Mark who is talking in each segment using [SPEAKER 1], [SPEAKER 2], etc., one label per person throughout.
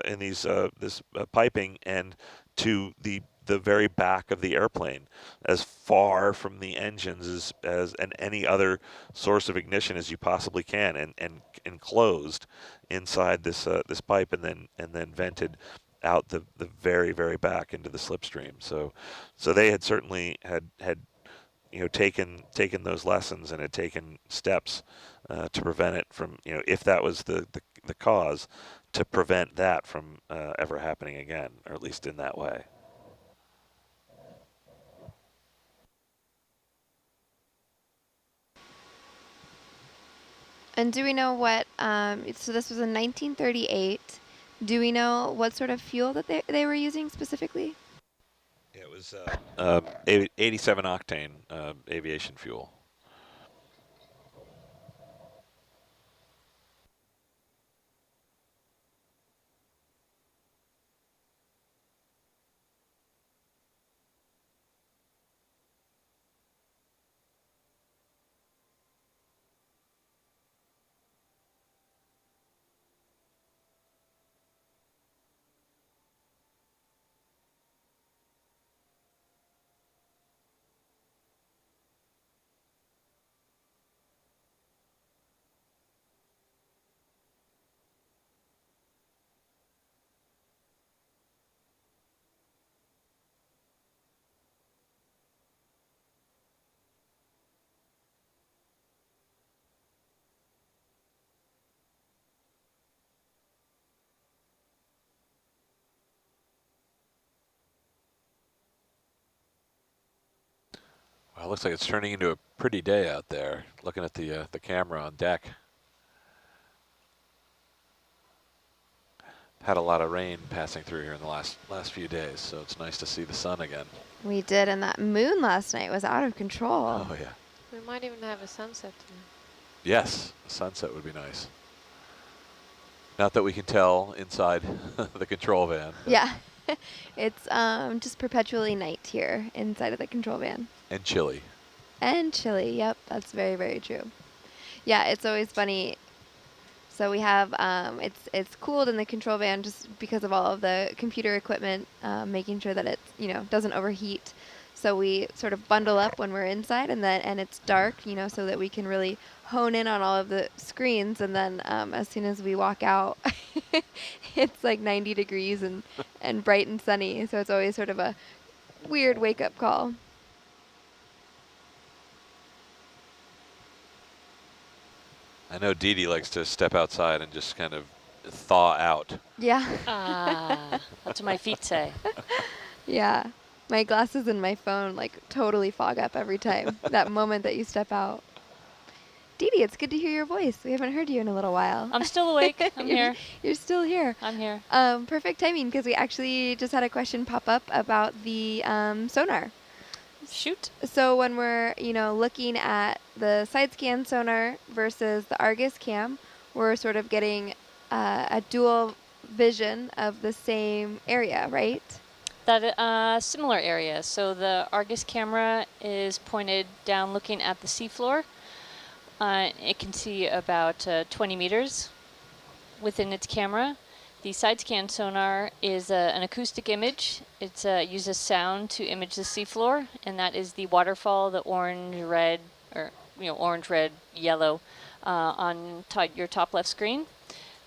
[SPEAKER 1] in these this piping and to the very back of the airplane, as far from the engines and any other source of ignition as you possibly can, and enclosed inside this pipe, and then vented out the very back into the slipstream. So they had certainly had taken those lessons and had taken steps to prevent it from, if that was the cause, to prevent that from ever happening again, or at least in that way.
[SPEAKER 2] And do we know what, so this was in 1938. Do we know what sort of fuel that they were using specifically?
[SPEAKER 1] It was 87 octane aviation fuel. Well, it looks like it's turning into a pretty day out there, looking at the camera on deck. Had a lot of rain passing through here in the last few days, so it's nice to see the sun again.
[SPEAKER 2] We did, and that moon last night was out of control.
[SPEAKER 1] Oh, yeah.
[SPEAKER 3] We might even have a sunset tonight.
[SPEAKER 1] Yes, a sunset would be nice. Not that we can tell inside the control van.
[SPEAKER 2] Yeah, it's just perpetually night here inside of the control van.
[SPEAKER 1] And chilly.
[SPEAKER 2] And chilly, yep, that's very true. Yeah, it's always funny. So we have, it's cooled in the control van just because of all of the computer equipment, making sure that it, doesn't overheat. So we sort of bundle up when we're inside, and it's dark, so that we can really hone in on all of the screens. And then as soon as we walk out, it's like 90 degrees and bright and sunny. So it's always sort of a weird wake-up call.
[SPEAKER 1] I know Dee Dee likes to step outside and just kind of thaw out.
[SPEAKER 2] Yeah.
[SPEAKER 3] That's what my feet say.
[SPEAKER 2] Yeah. My glasses and my phone totally fog up every time. That moment that you step out. Dee Dee, it's good to hear your voice. We haven't heard you in a little while.
[SPEAKER 3] I'm still awake. I'm here.
[SPEAKER 2] You're still here.
[SPEAKER 3] I'm here.
[SPEAKER 2] Perfect timing, because we actually just had a question pop up about the sonar.
[SPEAKER 3] Shoot.
[SPEAKER 2] So when we're, looking at the side scan sonar versus the Argus cam, we're sort of getting a dual vision of the same area, right?
[SPEAKER 3] That similar area. So the Argus camera is pointed down looking at the seafloor. It can see about 20 meters within its camera. The side scan sonar is an acoustic image. It uses sound to image the seafloor, and that is the waterfall, the orange, red, or orange, red, yellow on your top left screen.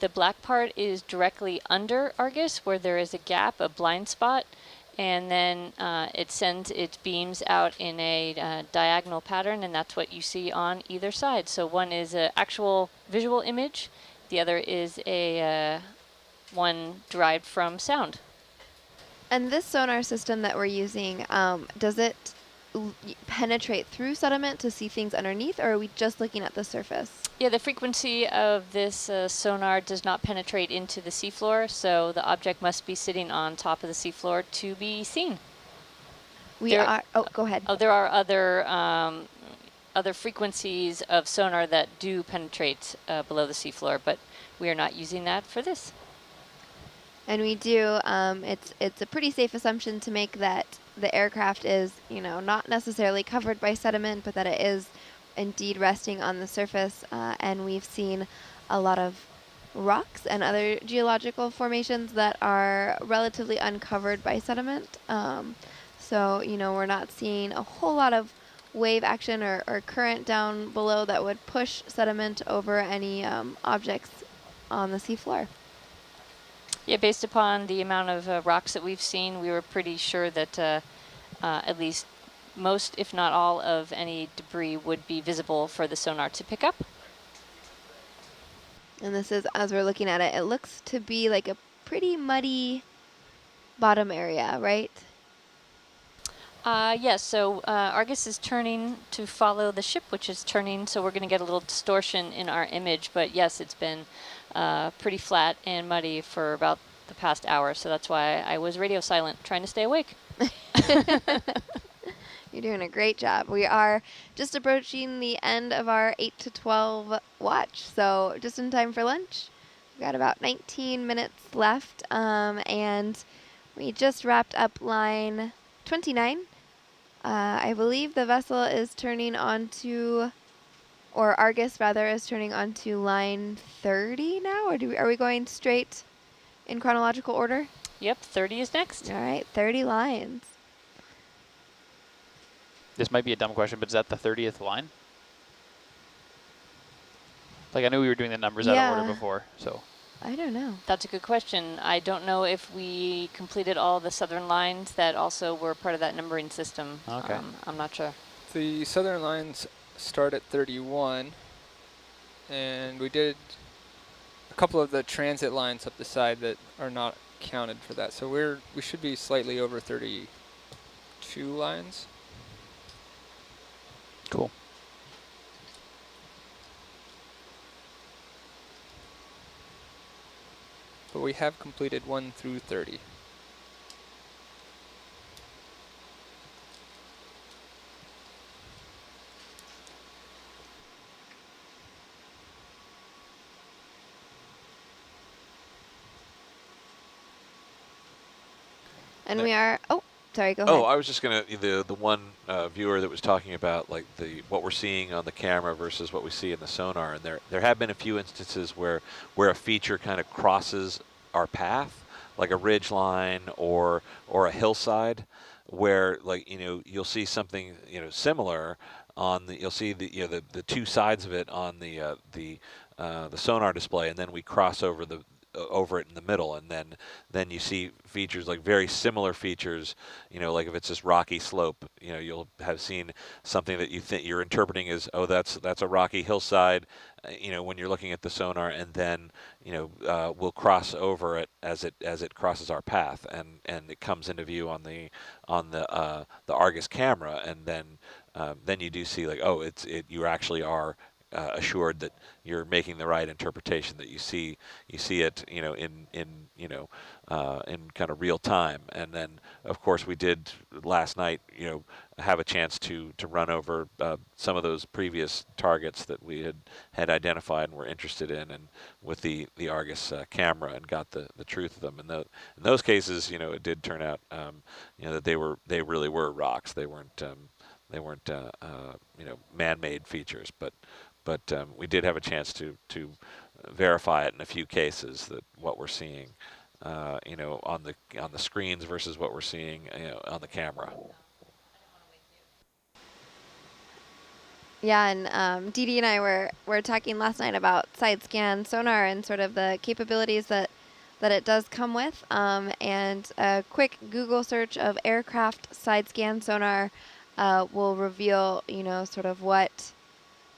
[SPEAKER 3] The black part is directly under Argus, where there is a gap, a blind spot, and then it sends its beams out in a diagonal pattern, and that's what you see on either side. So one is an actual visual image, the other is a one derived from sound.
[SPEAKER 2] And this sonar system that we're using, does it penetrate through sediment to see things underneath, or are we just looking at the surface?
[SPEAKER 3] Yeah, the frequency of this sonar does not penetrate into the seafloor, so the object must be sitting on top of the seafloor to be seen.
[SPEAKER 2] Go ahead.
[SPEAKER 3] Oh, there are other frequencies of sonar that do penetrate below the seafloor, but we are not using that for this.
[SPEAKER 2] And we do, it's a pretty safe assumption to make that the aircraft is, not necessarily covered by sediment, but that it is indeed resting on the surface. And we've seen a lot of rocks and other geological formations that are relatively uncovered by sediment. So, you know, we're not seeing a whole lot of wave action or current down below that would push sediment over any objects on the seafloor.
[SPEAKER 3] Yeah, based upon the amount of rocks that we've seen, we were pretty sure that at least most, if not all, of any debris would be visible for the sonar to pick up.
[SPEAKER 2] And this is, as we're looking at it, it looks to be like a pretty muddy bottom area, right?
[SPEAKER 3] Yes, so Argus is turning to follow the ship, which is turning, so we're going to get a little distortion in our image. But yes, it's been pretty flat and muddy for about the past hour, so that's why I was radio silent, trying to stay awake.
[SPEAKER 2] You're doing a great job. We are just approaching the end of our 8 to 12 watch, so just in time for lunch. We've got about 19 minutes left, and we just wrapped up line 29. I believe the vessel is turning onto, or Argus rather, is turning onto line 30 now, or are we going straight in chronological order?
[SPEAKER 3] Yep, 30 is next.
[SPEAKER 2] All right, 30 lines.
[SPEAKER 4] This might be a dumb question, but is that the 30th line? Like, I knew we were doing the numbers out of order before, so.
[SPEAKER 2] I don't know.
[SPEAKER 3] That's a good question. I don't know if we completed all the southern lines that also were part of that numbering system.
[SPEAKER 4] Okay.
[SPEAKER 3] I'm not sure.
[SPEAKER 5] The southern lines start at 31, and we did a couple of the transit lines up the side that are not counted for that. So we should be slightly over 32 lines.
[SPEAKER 4] Cool.
[SPEAKER 5] But we have completed 1 through 30.
[SPEAKER 2] And we are, oh, sorry, go ahead.
[SPEAKER 1] Oh, I was just gonna the one viewer that was talking about like what we're seeing on the camera versus what we see in the sonar, and there have been a few instances where a feature kind of crosses our path, like a ridge line or a hillside, where like you'll see something similar on you'll see the two sides of it on the sonar display, and then we cross over over it in the middle, and then you see features like very similar features, like if it's this rocky slope, you'll have seen something that you think you're interpreting as, oh, that's a rocky hillside, when you're looking at the sonar, and then we'll cross over it as it crosses our path, and it comes into view on the Argus camera, and then you do see like, oh, you actually are assured that you're making the right interpretation, that you see it in kind of real time. And then of course we did last night have a chance to run over some of those previous targets that we had identified and were interested in, and with the Argus camera, and got the truth of them. And in those cases, it did turn out that they really were rocks. They weren't man-made features, but we did have a chance to verify it in a few cases, that what we're seeing, on the screens versus what we're seeing, on the camera.
[SPEAKER 2] Yeah, and Dee Dee and I were talking last night about side scan sonar and sort of the capabilities that it does come with. And a quick Google search of aircraft side scan sonar will reveal, sort of what,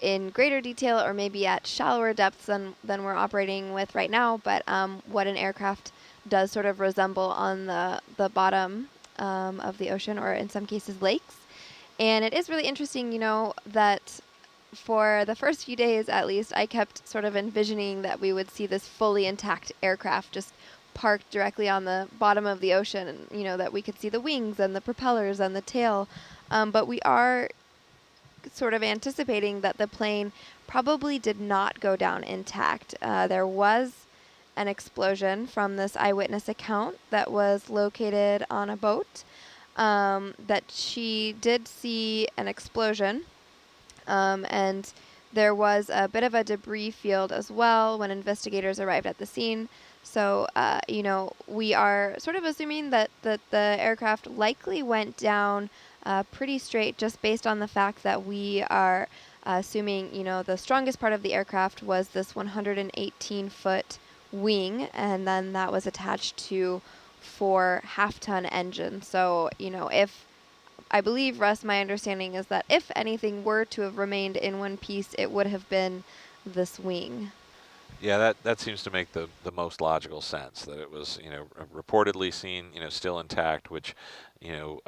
[SPEAKER 2] in greater detail or maybe at shallower depths than we're operating with right now, but what an aircraft does sort of resemble on the bottom of the ocean, or in some cases lakes. And it is really interesting, that for the first few days at least, I kept sort of envisioning that we would see this fully intact aircraft just parked directly on the bottom of the ocean, and that we could see the wings and the propellers and the tail. But we are sort of anticipating that the plane probably did not go down intact. There was an explosion from this eyewitness account that was located on a boat, that she did see an explosion, and there was a bit of a debris field as well when investigators arrived at the scene. So, you know, we are sort of assuming that the aircraft likely went down pretty straight, just based on the fact that we are assuming, you know, the strongest part of the aircraft was this 118-foot wing, and then that was attached to 4 half-ton engines. So, you know, if I believe, Russ, my understanding is that if anything were to have remained in one piece, it would have been this wing.
[SPEAKER 1] Yeah, that seems to make the most logical sense, that it was, you know, reportedly seen, you know, still intact, which, you know,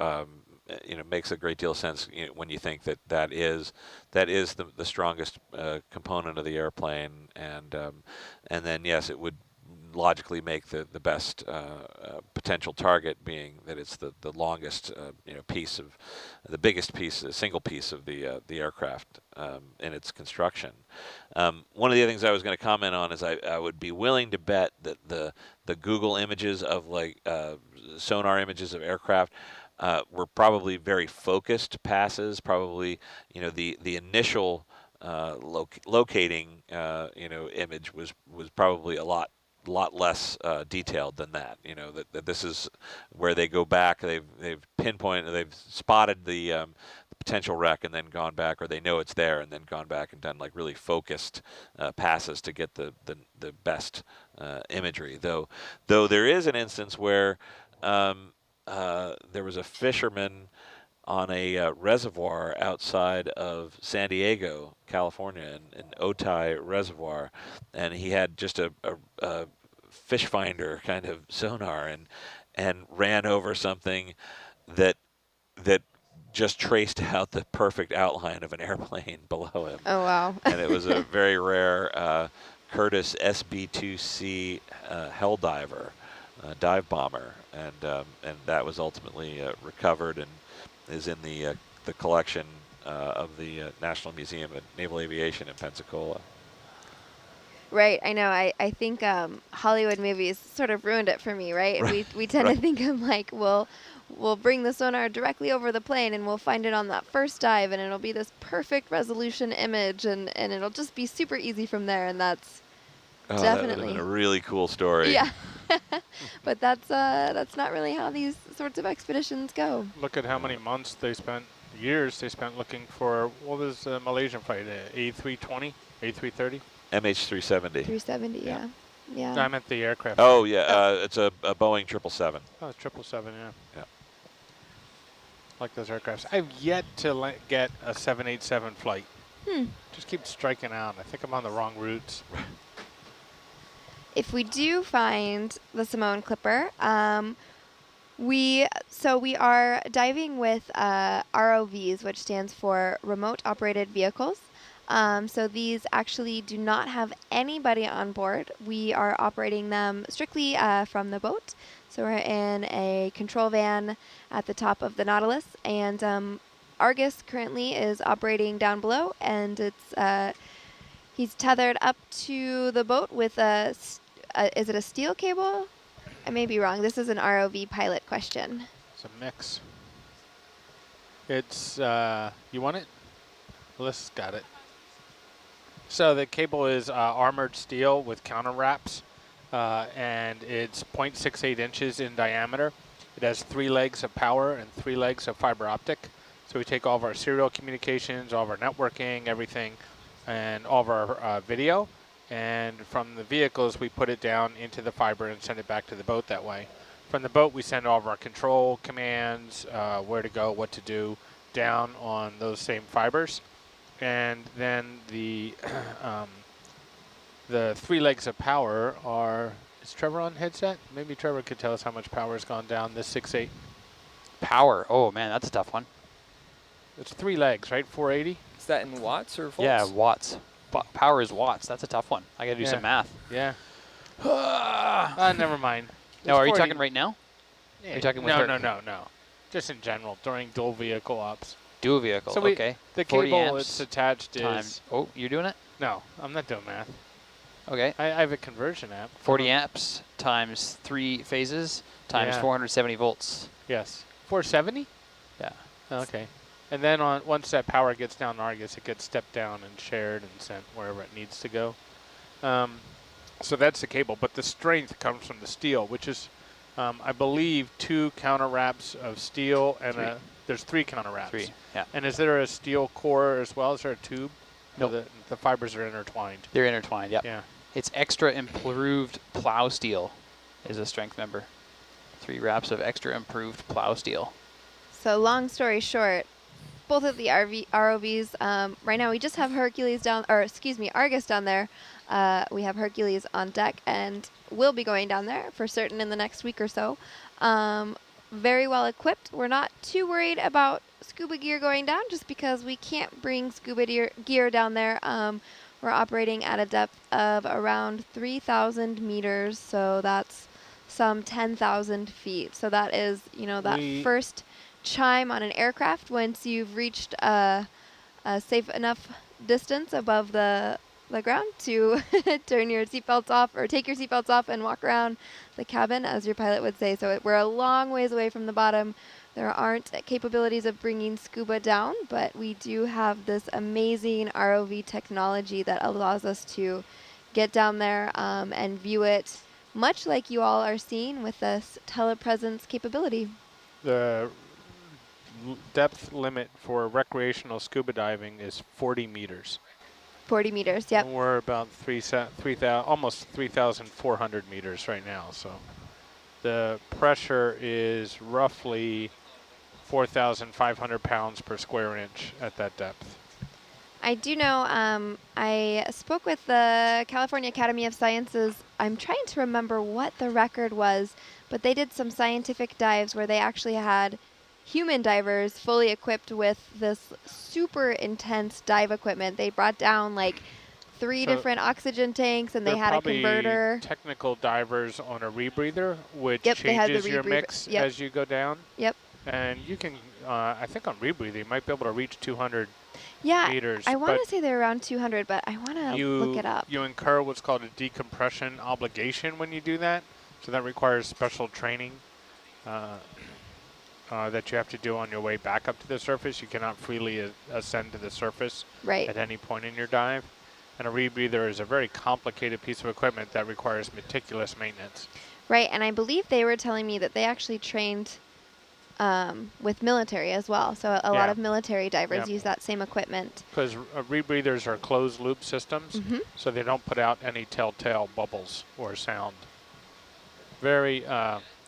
[SPEAKER 1] makes a great deal of sense, you know, when you think that is the strongest component of the airplane, and then yes, it would logically make the best potential target, being that it's the longest you know, piece of the biggest piece, a single piece of the aircraft in its construction. One of the things I was going to comment on is I would be willing to bet that the Google images of, like, sonar images of aircraft were probably very focused passes. Probably, you know, the initial locating you know, image was probably a lot less detailed than that. You know, that this is where they go back. They've pinpointed, they've spotted the potential wreck and then gone back, or they know it's there and then gone back and done, like, really focused passes to get the best imagery. Though there is an instance where there was a fisherman on a reservoir outside of San Diego, California, in Otay Reservoir, and he had just a fish finder kind of sonar, and ran over something that just traced out the perfect outline of an airplane below him.
[SPEAKER 2] Oh, wow.
[SPEAKER 1] And it was a very rare Curtiss SB-2C Helldiver dive bomber, and that was ultimately recovered and is in the collection of the National Museum of Naval Aviation in Pensacola.
[SPEAKER 2] Right, I know. I think Hollywood movies sort of ruined it for me, right? We tend to think of, like, we'll bring the sonar directly over the plane and we'll find it on that first dive, and it'll be this perfect resolution image, and it'll just be super easy from there, and that's definitely
[SPEAKER 1] that would have been a really cool story.
[SPEAKER 2] Yeah. But that's not really how these sorts of expeditions go.
[SPEAKER 6] Look at how many months they spent, years they spent looking for, what was the Malaysian flight, A320, A330?
[SPEAKER 1] MH370.
[SPEAKER 2] 370, yeah. Yeah.
[SPEAKER 6] I meant the aircraft.
[SPEAKER 1] Oh, yeah, it's a Boeing 777.
[SPEAKER 6] Oh, it's 777, yeah.
[SPEAKER 1] Yeah.
[SPEAKER 6] Like those aircrafts. I've yet to get a 787 flight. Just keep striking out. I think I'm on the wrong routes.
[SPEAKER 2] If we do find the Samoan Clipper, we are diving with ROVs, which stands for Remote Operated Vehicles. So these actually do not have anybody on board. We are operating them strictly from the boat. So we're in a control van at the top of the Nautilus, and Argus currently is operating down below, and it's he's tethered up to the boat with a is it a steel cable? I may be wrong. This is an ROV pilot question.
[SPEAKER 6] It's a mix. It's, you want it? Alyssa's got it. So the cable is armored steel with counter wraps, and it's 0.68 inches in diameter. It has 3 legs of power and 3 legs of fiber optic. So we take all of our serial communications, all of our networking, everything, and all of our video. And from the vehicles, we put it down into the fiber and send it back to the boat that way. From the boat, we send all of our control commands, where to go, what to do, down on those same fibers. And then the 3 legs of power are, is Trevor on headset? Maybe Trevor could tell us how much power has gone down this 6.8.
[SPEAKER 4] Power. Oh, man, that's a tough one.
[SPEAKER 6] It's 3 legs, right? 480?
[SPEAKER 5] Is that in watts or volts?
[SPEAKER 4] Yeah, watts. Power is watts. That's a tough one. I got to do some math.
[SPEAKER 6] Yeah. Never mind.
[SPEAKER 4] No, are you talking right now?
[SPEAKER 6] Yeah.
[SPEAKER 4] Are you talking with
[SPEAKER 6] No. Just in general, during dual vehicle ops.
[SPEAKER 4] Dual vehicle,
[SPEAKER 6] So
[SPEAKER 4] okay.
[SPEAKER 6] the
[SPEAKER 4] 40
[SPEAKER 6] cable
[SPEAKER 4] amps
[SPEAKER 6] it's attached
[SPEAKER 4] times,
[SPEAKER 6] is...
[SPEAKER 4] oh, you're doing it?
[SPEAKER 6] No, I'm not doing math.
[SPEAKER 4] Okay.
[SPEAKER 6] I have a conversion app.
[SPEAKER 4] 40 amps times 3 phases times 470 volts.
[SPEAKER 6] Yes. 470?
[SPEAKER 4] Yeah.
[SPEAKER 6] Okay. And then once that power gets down Argus, it gets stepped down and shared and sent wherever it needs to go. So that's the cable, but the strength comes from the steel, which is, I believe, 2 counter wraps of steel and there's 3 counter wraps.
[SPEAKER 4] 3, yeah.
[SPEAKER 6] And is there a steel core as well? Is there a tube?
[SPEAKER 4] Nope.
[SPEAKER 6] No, the fibers are intertwined.
[SPEAKER 4] They're intertwined, yep.
[SPEAKER 6] Yeah.
[SPEAKER 4] It's extra improved plow steel is a strength member. 3 wraps of extra improved plow steel.
[SPEAKER 2] So long story short, both of the ROVs, right now we just have Hercules down, or excuse me, Argus down there. We have Hercules on deck and we'll be going down there for certain in the next week or so. Very well equipped. We're not too worried about scuba gear going down just because we can't bring scuba gear down there. We're operating at a depth of around 3,000 meters, so that's some 10,000 feet. So that is, you know, that first chime on an aircraft once you've reached a safe enough distance above the ground to turn your seatbelts off or take your seatbelts off and walk around the cabin, as your pilot would say. So we're a long ways away from the bottom. There aren't capabilities of bringing scuba down, but we do have this amazing ROV technology that allows us to get down there and view it much like you all are seeing with this telepresence capability.
[SPEAKER 6] The depth limit for recreational scuba diving is 40 meters.
[SPEAKER 2] 40 meters, yep.
[SPEAKER 6] And we're about almost 3,400 meters right now. So the pressure is roughly 4,500 pounds per square inch at that depth.
[SPEAKER 2] I do know, I spoke with the California Academy of Sciences. I'm trying to remember what the record was, but they did some scientific dives where they actually had human divers fully equipped with this super intense dive equipment. They brought down like 3 different oxygen tanks, and they had a converter.
[SPEAKER 6] Technical divers on a rebreather, which
[SPEAKER 2] Yep, they had the
[SPEAKER 6] changes your mix as you go down.
[SPEAKER 2] Yep.
[SPEAKER 6] And you can, I think on rebreather, you might be able to reach 200 meters.
[SPEAKER 2] I want to say they're around 200, but I want to look it up.
[SPEAKER 6] You incur what's called a decompression obligation when you do that. So that requires special training that you have to do on your way back up to the surface. You cannot freely ascend to the surface at any point in your dive. And a rebreather is a very complicated piece of equipment that requires meticulous maintenance.
[SPEAKER 2] Right, and I believe they were telling me that they actually trained with military as well. So a lot of military divers use that same equipment.
[SPEAKER 6] Because rebreathers are closed loop systems, so they don't put out any telltale bubbles or sound. Very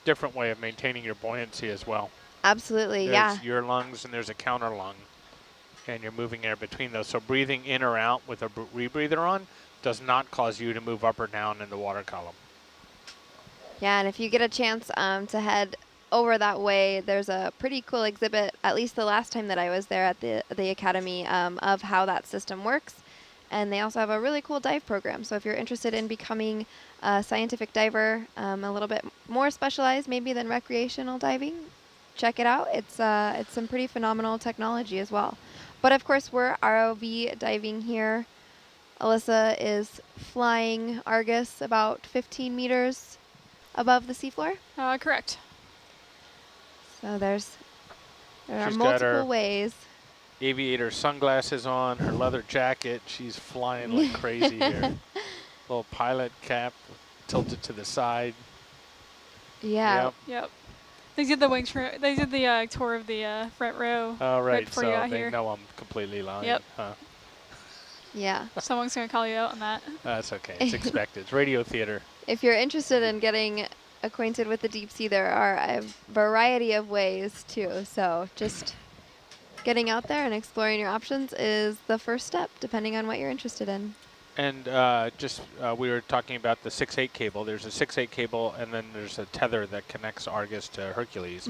[SPEAKER 6] different way of maintaining your buoyancy as well.
[SPEAKER 2] Absolutely,
[SPEAKER 6] There's your lungs and there's a counter lung, and you're moving air between those. So breathing in or out with a rebreather on does not cause you to move up or down in the water column.
[SPEAKER 2] Yeah, and if you get a chance to head over that way, there's a pretty cool exhibit, at least the last time that I was there at the Academy, of how that system works. And they also have a really cool dive program. So if you're interested in becoming a scientific diver, a little bit more specialized maybe than recreational diving, check it out. It's some pretty phenomenal technology as well. But of course, we're ROV diving here. Alyssa is flying Argus about 15 meters above the seafloor.
[SPEAKER 7] Correct.
[SPEAKER 2] So there are
[SPEAKER 6] She's got her
[SPEAKER 2] multiple ways.
[SPEAKER 6] aviator sunglasses on, her leather jacket. She's flying like crazy here. Little pilot cap tilted to the side.
[SPEAKER 2] Yeah.
[SPEAKER 7] Yep. They did the wings. They did the tour of the front row.
[SPEAKER 6] Oh, right.
[SPEAKER 7] Before
[SPEAKER 6] So
[SPEAKER 7] you got
[SPEAKER 6] they
[SPEAKER 7] here.
[SPEAKER 6] know I'm completely lying.
[SPEAKER 7] Yep.
[SPEAKER 6] Huh?
[SPEAKER 2] Yeah.
[SPEAKER 7] Someone's gonna call you out on that.
[SPEAKER 6] That's okay. It's expected. It's radio theater.
[SPEAKER 2] If you're interested in getting acquainted with the deep sea, there are a variety of ways too. So just getting out there and exploring your options is the first step, depending on what you're interested in.
[SPEAKER 6] And we were talking about the 6/8 cable. There's a 6/8 cable, and then there's a tether that connects Argus to Hercules.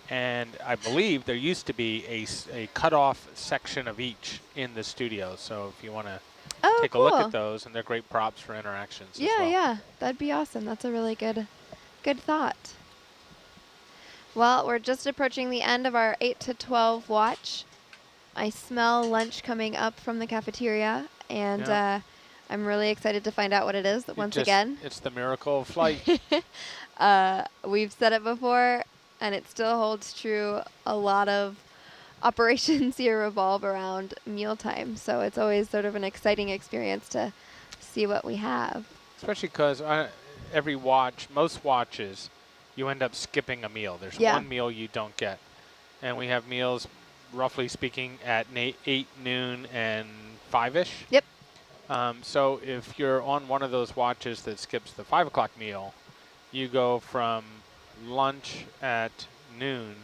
[SPEAKER 6] And I believe there used to be a cutoff section of each in the studio. So if you want to take a look at those, and they're great props for interactions as well.
[SPEAKER 2] Yeah, that'd be awesome. That's a really good thought. Well, we're just approaching the end of our 8 to 12 watch. I smell lunch coming up from the cafeteria, and I'm really excited to find out what it is once again.
[SPEAKER 6] It's the miracle of flight.
[SPEAKER 2] We've said it before, and it still holds true. A lot of operations here revolve around mealtime. So it's always sort of an exciting experience to see what we have.
[SPEAKER 6] Especially because every watch, most watches, you end up skipping a meal. There's
[SPEAKER 2] Yeah.
[SPEAKER 6] one meal you don't get. And we have meals, roughly speaking, at 8, noon, and 5-ish.
[SPEAKER 2] Yep.
[SPEAKER 6] So if you're on one of those watches that skips the 5 o'clock meal, you go from lunch at noon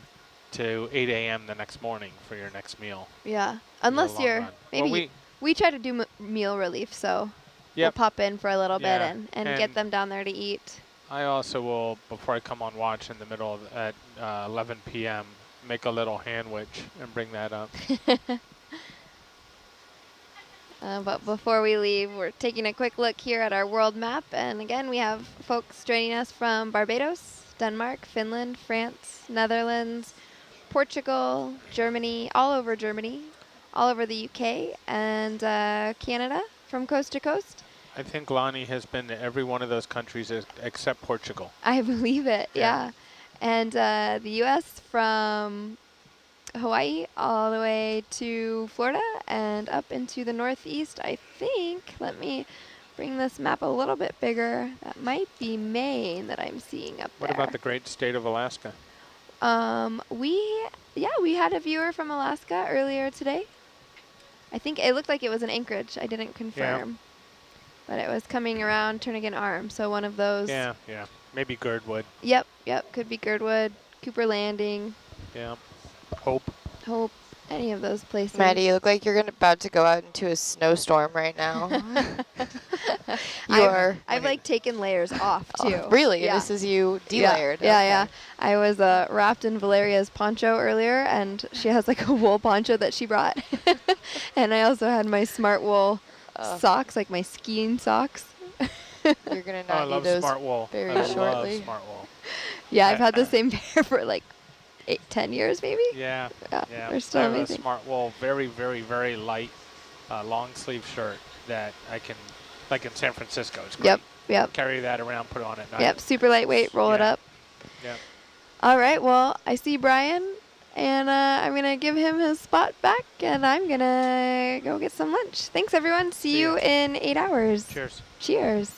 [SPEAKER 6] to 8 a.m. the next morning for your next meal.
[SPEAKER 2] Yeah. Unless
[SPEAKER 6] long
[SPEAKER 2] you're,
[SPEAKER 6] run.
[SPEAKER 2] maybe
[SPEAKER 6] Well,
[SPEAKER 2] we try to do meal relief, so we'll
[SPEAKER 6] Yep.
[SPEAKER 2] pop in for a little bit
[SPEAKER 6] Yeah,
[SPEAKER 2] and get
[SPEAKER 6] and
[SPEAKER 2] them down there to eat.
[SPEAKER 6] I also will, before I come on watch in the middle of, at 11 p.m., make a little handwich and bring that up.
[SPEAKER 2] But before we leave, we're taking a quick look here at our world map. And again, we have folks joining us from Barbados, Denmark, Finland, France, Netherlands, Portugal, Germany, all over the UK, and Canada from coast to coast.
[SPEAKER 6] I think Lonnie has been to every one of those countries except Portugal.
[SPEAKER 2] I believe it,
[SPEAKER 6] Yeah.
[SPEAKER 2] yeah. And the US from Hawaii all the way to Florida and up into the Northeast, I think. Let me bring this map a little bit bigger. That might be Maine that I'm seeing up
[SPEAKER 6] What
[SPEAKER 2] there.
[SPEAKER 6] about the great state of Alaska?
[SPEAKER 2] We had a viewer from Alaska earlier today. I think it looked like it was in Anchorage. I didn't confirm. But it was coming around Turnagain Arm, so one of those.
[SPEAKER 6] Yeah. Maybe Girdwood.
[SPEAKER 2] Yep, could be Girdwood, Cooper Landing,
[SPEAKER 6] Yeah. Hope.
[SPEAKER 2] any of those places.
[SPEAKER 8] Maddie, you look like you're about to go out into a snowstorm right now.
[SPEAKER 2] I've like taken layers off too.
[SPEAKER 8] Oh, really?
[SPEAKER 2] Yeah.
[SPEAKER 8] This is you delayered.
[SPEAKER 2] Yeah. I was wrapped in Valeria's poncho earlier, and she has like a wool poncho that she brought. And I also had my smart wool socks, like my skiing socks.
[SPEAKER 8] You're gonna
[SPEAKER 6] I
[SPEAKER 8] not
[SPEAKER 6] love
[SPEAKER 8] need those
[SPEAKER 6] smart wool.
[SPEAKER 8] very
[SPEAKER 6] I
[SPEAKER 8] shortly.
[SPEAKER 6] love smart wool.
[SPEAKER 2] Yeah, I've had the same pair for like 10 years maybe.
[SPEAKER 6] Yeah.
[SPEAKER 2] They're still
[SPEAKER 6] I have
[SPEAKER 2] amazing.
[SPEAKER 6] a smart wool, very, very, very light long sleeve shirt that I can, like in San Francisco, it's great.
[SPEAKER 2] Yep.
[SPEAKER 6] Carry that around, put it on at night.
[SPEAKER 2] Yep, super lightweight, roll it
[SPEAKER 6] Yeah.
[SPEAKER 2] up.
[SPEAKER 6] Yep.
[SPEAKER 2] All right, well, I see Brian, and I'm going to give him his spot back, and I'm going to go get some lunch. Thanks, everyone. See you in 8 hours.
[SPEAKER 6] Cheers.
[SPEAKER 2] Cheers.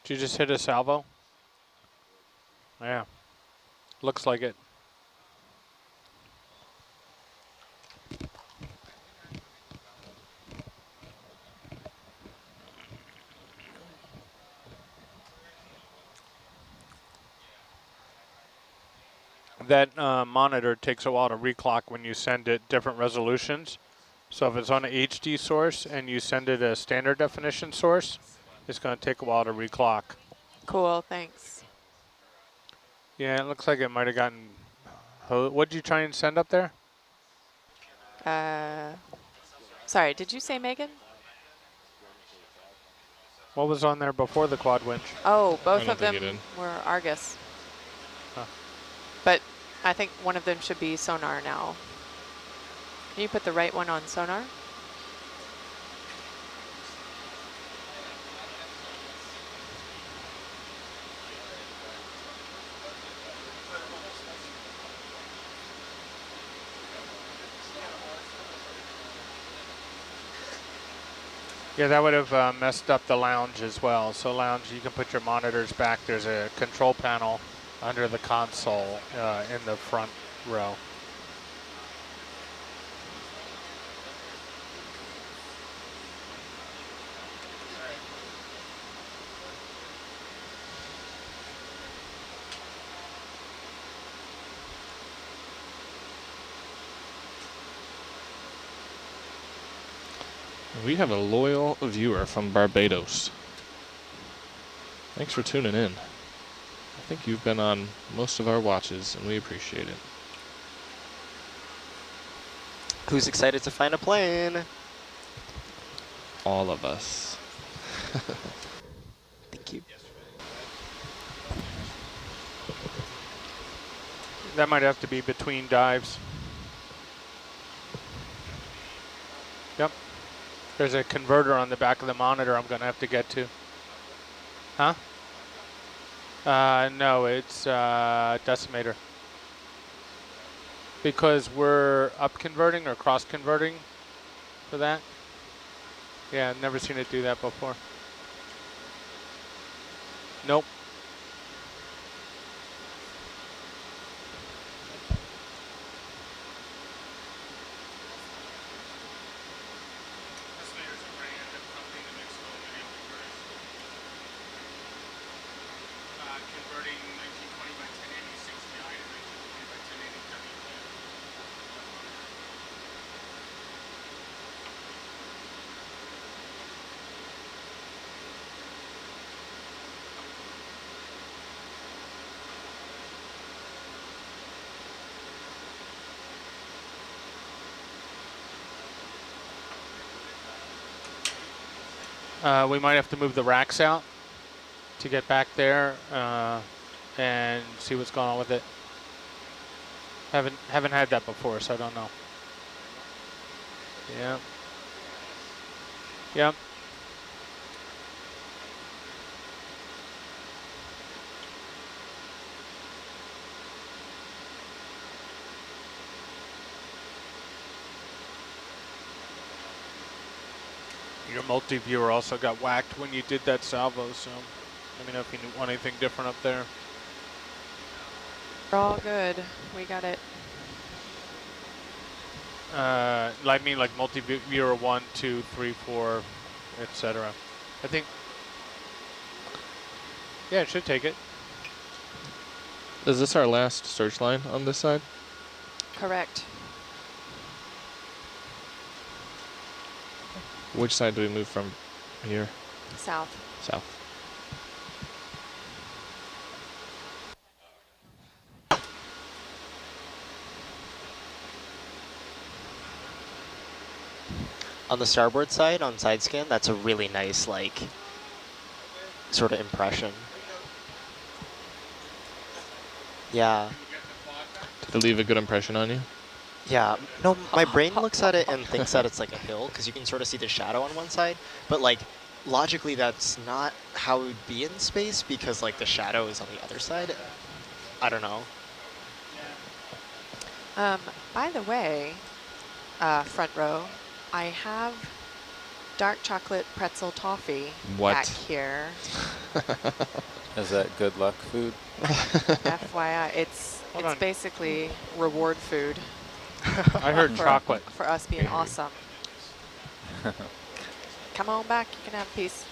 [SPEAKER 6] Did you just hit a salvo? Yeah. Looks like it. that monitor takes a while to reclock when you send it different resolutions. So if it's on an HD source and you send it a standard definition source, it's going to take a while to reclock.
[SPEAKER 8] Cool, thanks.
[SPEAKER 6] Yeah, it looks like it might have gotten... What did you try and send up there?
[SPEAKER 8] Sorry, did you say Megan?
[SPEAKER 6] What was on there before the quad winch?
[SPEAKER 8] Oh,
[SPEAKER 9] I
[SPEAKER 8] both
[SPEAKER 9] don't
[SPEAKER 8] of
[SPEAKER 9] think
[SPEAKER 8] them
[SPEAKER 9] you did.
[SPEAKER 8] were Argus.
[SPEAKER 6] Huh.
[SPEAKER 8] But I think one of them should be sonar now. Can you put the right one on sonar?
[SPEAKER 6] Yeah, that would have messed up the lounge as well. So lounge, you can put your monitors back. There's a control panel under the console in the front row.
[SPEAKER 9] We have a loyal viewer from Barbados. Thanks for tuning in. I think you've been on most of our watches, and we appreciate it.
[SPEAKER 10] Who's excited to find a plane?
[SPEAKER 9] All of us.
[SPEAKER 10] Thank you.
[SPEAKER 6] That might have to be between dives. Yep. There's a converter on the back of the monitor I'm going to have to get to. Huh? No, it's decimator. Because we're up converting or cross converting for that. Yeah, I've never seen it do that before. Nope. Converting 1920 by 1080 6DI to 1920 by 1080 WP. We might have to move the racks out to get back there and see what's going on with it. Haven't had that before, so I don't know. Yeah. Yep. Your multi-viewer also got whacked when you did that salvo, so let me know if you want anything different up there.
[SPEAKER 8] We're all good. We got it.
[SPEAKER 6] I mean like multi-viewer 1, 2, 3, 4, etc. I think, yeah, it should take it.
[SPEAKER 9] Is this our last search line on this side?
[SPEAKER 8] Correct.
[SPEAKER 9] Which side do we move from here?
[SPEAKER 8] South.
[SPEAKER 9] South.
[SPEAKER 10] On the starboard side, on side scan, that's a really nice, like, sort of impression. Yeah.
[SPEAKER 9] Did it leave a good impression on you?
[SPEAKER 10] Yeah. No, my brain looks at it and thinks that it's like a hill, because you can sort of see the shadow on one side. But, like, logically, that's not how it would be in space, because, like, the shadow is on the other side. I don't know.
[SPEAKER 8] By the way, front row, I have dark chocolate pretzel toffee back here.
[SPEAKER 11] Is that good luck food?
[SPEAKER 8] FYI, it's basically reward food.
[SPEAKER 6] I heard chocolate.
[SPEAKER 8] For us being awesome. Come on back, you can have a piece.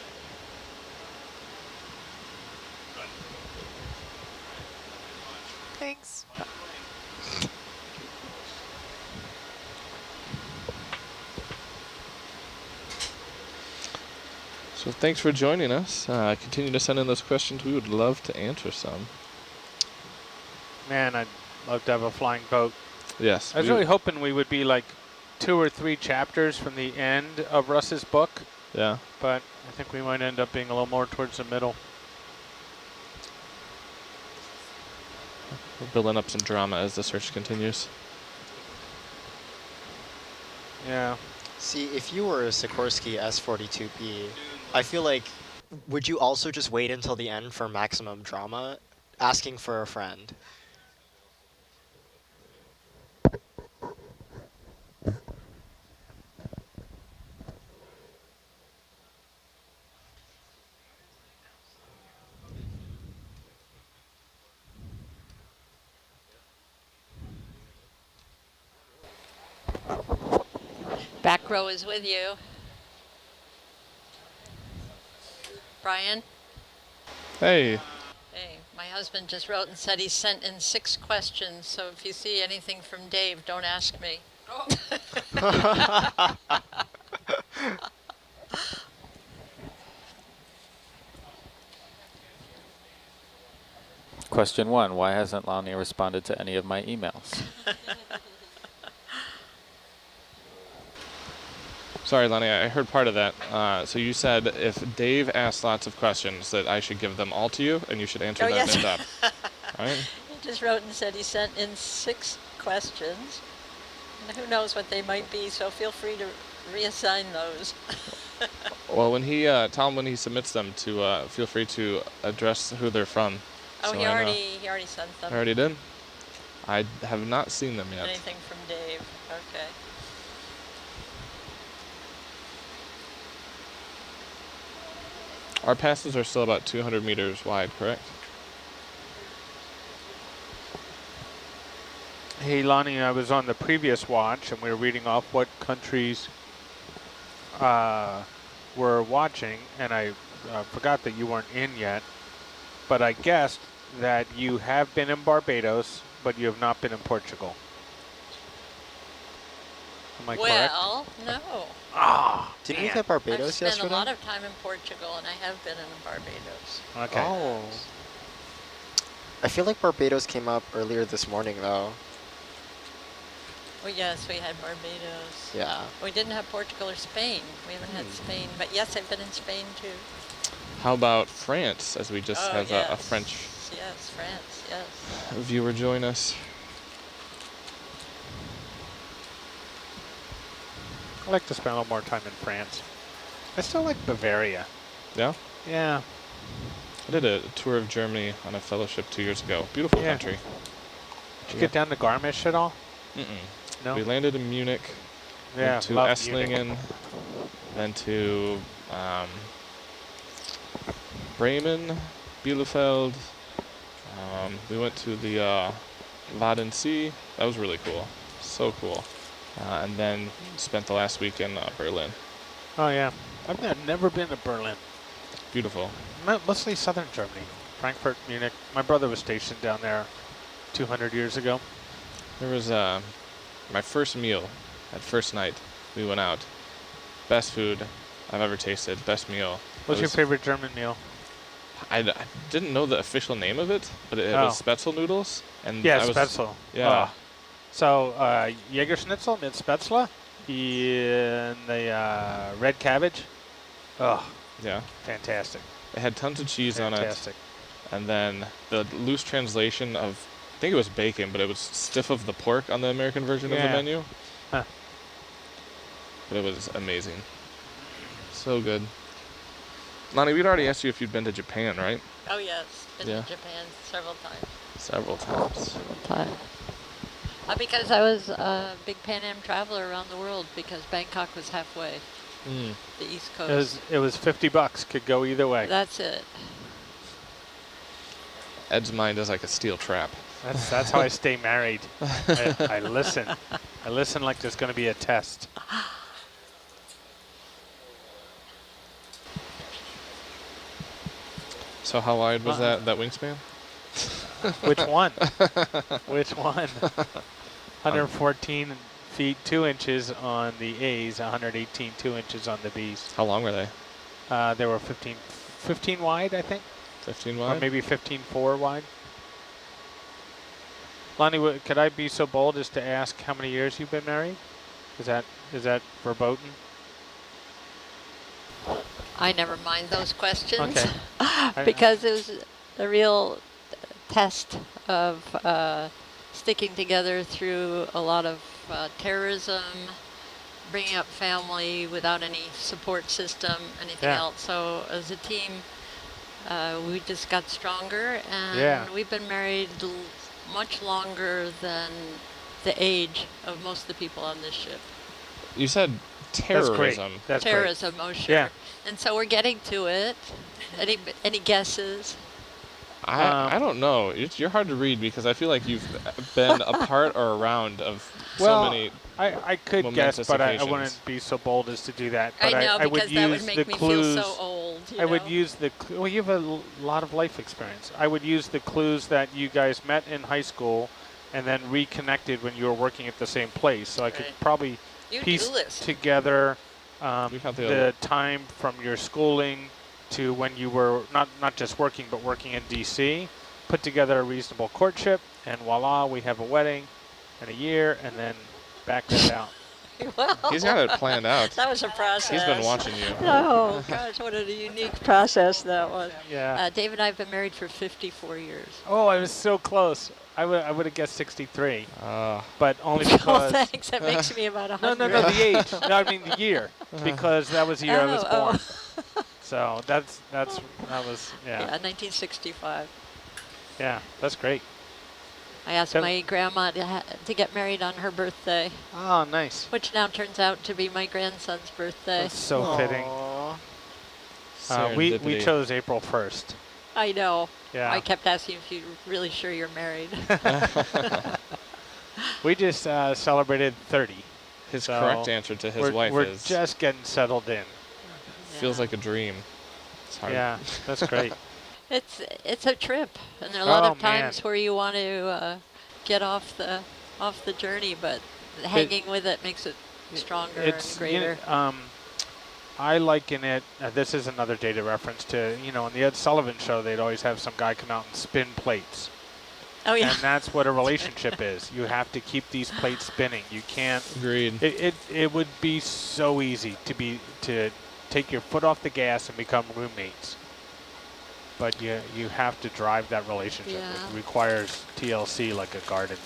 [SPEAKER 8] Thanks.
[SPEAKER 9] So thanks for joining us. Continue to send in those questions. We would love to answer some.
[SPEAKER 6] Man, I'd love to have a flying boat.
[SPEAKER 9] Yes.
[SPEAKER 6] I was really hoping we would be like 2 or 3 chapters from the end of Russ's book.
[SPEAKER 9] Yeah.
[SPEAKER 6] But I think we might end up being a little more towards the middle.
[SPEAKER 9] We're building up some drama as the search continues.
[SPEAKER 6] Yeah.
[SPEAKER 10] See, if you were a Sikorsky S-42B, I feel like, would you also just wait until the end for maximum drama? Asking for a friend.
[SPEAKER 12] Back row is with you. Brian?
[SPEAKER 9] Hey.
[SPEAKER 12] Hey, my husband just wrote and said he sent in 6 questions, so if you see anything from Dave, don't ask me. Oh.
[SPEAKER 11] Question 1, why hasn't Lonnie responded to any of my emails?
[SPEAKER 9] Sorry, Lonnie, I heard part of that. So you said if Dave asks lots of questions that I should give them all to you and you should answer them in depth. Right?
[SPEAKER 12] He just wrote and said he sent in 6 questions. And who knows what they might be, so feel free to reassign those.
[SPEAKER 9] Well, when he tell him when he submits them to feel free to address who they're from.
[SPEAKER 12] Oh,
[SPEAKER 9] so
[SPEAKER 12] he already sent them.
[SPEAKER 9] I already did? I have not seen them yet.
[SPEAKER 12] Anything from Dave, okay.
[SPEAKER 9] Our passes are still about 200 meters wide, correct?
[SPEAKER 6] Hey, Lonnie, I was on the previous watch, and we were reading off what countries were watching, and I forgot that you weren't in yet, but I guessed that you have been in Barbados, but you have not been in Portugal. Am I correct?
[SPEAKER 12] Well, no.
[SPEAKER 6] Ah,
[SPEAKER 10] didn't you get Barbados yesterday?
[SPEAKER 12] I've spent a lot of time in Portugal, and I have been in Barbados.
[SPEAKER 6] Okay.
[SPEAKER 10] Oh. I feel like Barbados came up earlier this morning, though.
[SPEAKER 12] Well, yes, we had Barbados.
[SPEAKER 10] Yeah.
[SPEAKER 12] We didn't have Portugal or Spain. We haven't had Spain, but yes, I've been in Spain too.
[SPEAKER 9] How about France, as we just have
[SPEAKER 12] yes.
[SPEAKER 9] a French
[SPEAKER 12] Yes, France, yes.
[SPEAKER 9] viewer join us?
[SPEAKER 6] I'd like to spend a little more time in France. I still like Bavaria.
[SPEAKER 9] Yeah?
[SPEAKER 6] Yeah.
[SPEAKER 9] I did a tour of Germany on a fellowship 2 years ago. Beautiful country.
[SPEAKER 6] Did you get down to Garmisch at all?
[SPEAKER 9] Mm-mm.
[SPEAKER 6] No?
[SPEAKER 9] We landed in Munich,
[SPEAKER 6] Yeah,
[SPEAKER 9] went to
[SPEAKER 6] love
[SPEAKER 9] Esslingen,
[SPEAKER 6] Munich.
[SPEAKER 9] then to Bremen, Bielefeld. We went to the Wadden Sea. That was really cool. So cool. And then spent the last week in Berlin.
[SPEAKER 6] Oh, yeah. I've never been to Berlin.
[SPEAKER 9] Beautiful.
[SPEAKER 6] Mostly southern Germany. Frankfurt, Munich. My brother was stationed down there 200 years ago.
[SPEAKER 9] There was my first meal at first night. We went out. Best food I've ever tasted. Best meal.
[SPEAKER 6] What's your favorite German meal?
[SPEAKER 9] I didn't know the official name of it, but it was Spätzle noodles. And
[SPEAKER 6] yeah, Spätzle.
[SPEAKER 9] Yeah.
[SPEAKER 6] So Jägerschnitzel mit Spätzle and the red cabbage. Oh,
[SPEAKER 9] yeah,
[SPEAKER 6] fantastic.
[SPEAKER 9] It had tons of cheese on it. And then the loose translation of, I think it was bacon, but it was stiff of the pork on the American version of the menu.
[SPEAKER 6] Huh.
[SPEAKER 9] But it was amazing. So good. Lonnie, we'd already asked you if you'd been to Japan, right?
[SPEAKER 12] Oh, yes. Been to Japan several times.
[SPEAKER 9] Several times.
[SPEAKER 12] Because I was a big Pan Am traveler around the world because Bangkok was halfway. The East Coast.
[SPEAKER 6] It was $50. Could go either way.
[SPEAKER 12] That's it.
[SPEAKER 9] Ed's mind is like a steel trap.
[SPEAKER 6] That's how I stay married. I listen. I listen like there's going to be a test.
[SPEAKER 9] So how wide was that wingspan?
[SPEAKER 6] Which one? Which one? 114 feet 2 inches on the A's, 118 2 inches on the B's.
[SPEAKER 9] How long were they?
[SPEAKER 6] They were 15 wide, I think.
[SPEAKER 9] 15
[SPEAKER 6] Or
[SPEAKER 9] wide?
[SPEAKER 6] maybe 15.4 wide. Lonnie, could I be so bold as to ask how many years you've been married? Is that verboten?
[SPEAKER 12] I never mind those questions.
[SPEAKER 6] Okay.
[SPEAKER 12] Because it was a real test of sticking together through a lot of terrorism, bringing up family without any support system, anything else. So as a team, we just got stronger, and we've been married much longer than the age of most of the people on this ship.
[SPEAKER 9] You said terrorism.
[SPEAKER 6] That's
[SPEAKER 12] terrorism, oh sure.
[SPEAKER 6] Yeah.
[SPEAKER 12] And so we're getting to it. Any guesses?
[SPEAKER 9] I don't know. You're hard to read because I feel like you've been a part or around of so many.
[SPEAKER 6] I could guess, but I wouldn't be so bold as to do that. But
[SPEAKER 12] I know,
[SPEAKER 6] I would
[SPEAKER 12] because that
[SPEAKER 6] use
[SPEAKER 12] would make
[SPEAKER 6] the
[SPEAKER 12] me
[SPEAKER 6] clues.
[SPEAKER 12] feel so old.
[SPEAKER 6] I would use the. Well, you have a lot of life experience. I would use the clues that you guys met in high school, and then reconnected when you were working at the same place. So I could probably piece together the time from your schooling to when you were not just working, but working in DC, put together a reasonable courtship, and voila, we have a wedding and a year, and then back that out.
[SPEAKER 12] Well,
[SPEAKER 9] he's got it planned out.
[SPEAKER 12] That was a process.
[SPEAKER 9] He's been watching you.
[SPEAKER 12] Oh, gosh, what a unique process that was.
[SPEAKER 6] Yeah.
[SPEAKER 12] Dave and I have been married for 54 years.
[SPEAKER 6] Oh, I was so close. I would have guessed 63. But only because...
[SPEAKER 12] Oh, thanks. That makes me about 100.
[SPEAKER 6] No, the age. No, I mean the year. Because that was the year I was born. So that was,
[SPEAKER 12] Yeah, 1965.
[SPEAKER 6] Yeah, that's great.
[SPEAKER 12] I asked my grandma to get married on her birthday.
[SPEAKER 6] Oh, nice.
[SPEAKER 12] Which now turns out to be my grandson's birthday.
[SPEAKER 6] That's so fitting. We chose April 1st.
[SPEAKER 12] I know.
[SPEAKER 6] Yeah.
[SPEAKER 12] I kept asking if you're really sure you're married.
[SPEAKER 6] We just celebrated 30.
[SPEAKER 9] His correct answer to his wife
[SPEAKER 6] we're
[SPEAKER 9] is...
[SPEAKER 6] We're just getting settled in.
[SPEAKER 9] Feels like a dream. It's hard.
[SPEAKER 6] Yeah, that's great.
[SPEAKER 12] It's a trip, and there are a lot of times where you want to get off the journey, but hanging with it makes it stronger and greater.
[SPEAKER 6] I liken it. This is another data reference to on the Ed Sullivan Show. They'd always have some guy come out and spin plates.
[SPEAKER 12] Oh yeah.
[SPEAKER 6] And that's what a relationship is. You have to keep these plates spinning. You can't.
[SPEAKER 9] Agreed.
[SPEAKER 6] It would be so easy to take your foot off the gas and become roommates. But you have to drive that relationship.
[SPEAKER 12] Yeah.
[SPEAKER 6] It requires TLC like a garden.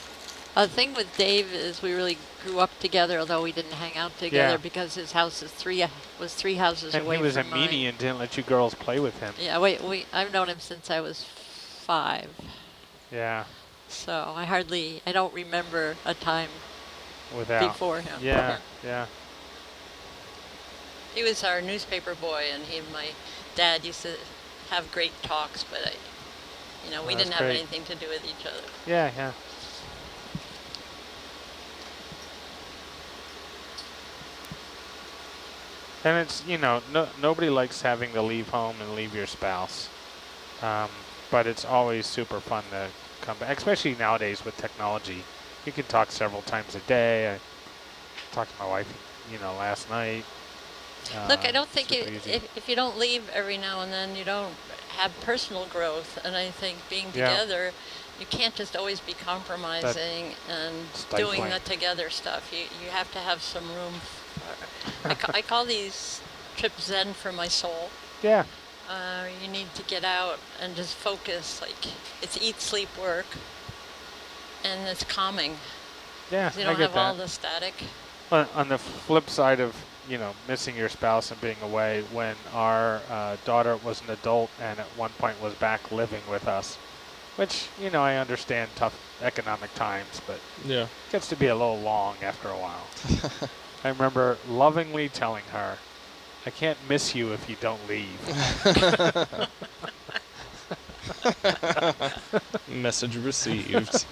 [SPEAKER 12] The thing with Dave is we really grew up together, although we didn't hang out together because his house is three houses away from mine.
[SPEAKER 6] And he was a meanie and didn't let you girls play with him.
[SPEAKER 12] Yeah, I've known him since I was 5.
[SPEAKER 6] Yeah.
[SPEAKER 12] So I don't remember a time before him.
[SPEAKER 6] Yeah, yeah.
[SPEAKER 12] He was our newspaper boy, and he and my dad used to have great talks, but we didn't have anything to do with each other.
[SPEAKER 6] Yeah, yeah. And it's, nobody likes having to leave home and leave your spouse. But it's always super fun to come back, especially nowadays with technology. You can talk several times a day. I talked to my wife, last night.
[SPEAKER 12] Look, I don't think if you don't leave every now and then, you don't have personal growth. And I think being together, you can't just always be compromising and doing the together stuff. You have to have some room. I call these trips zen for my soul.
[SPEAKER 6] Yeah.
[SPEAKER 12] You need to get out and just focus. Like, it's eat, sleep, work. And it's calming.
[SPEAKER 6] Yeah,
[SPEAKER 12] you don't have all the static.
[SPEAKER 6] On the flip side of missing your spouse and being away, when our daughter was an adult and at one point was back living with us, which, I understand tough economic times, but it gets to be a little long after a while. I remember lovingly telling her, I can't miss you if you don't leave.
[SPEAKER 9] Message received.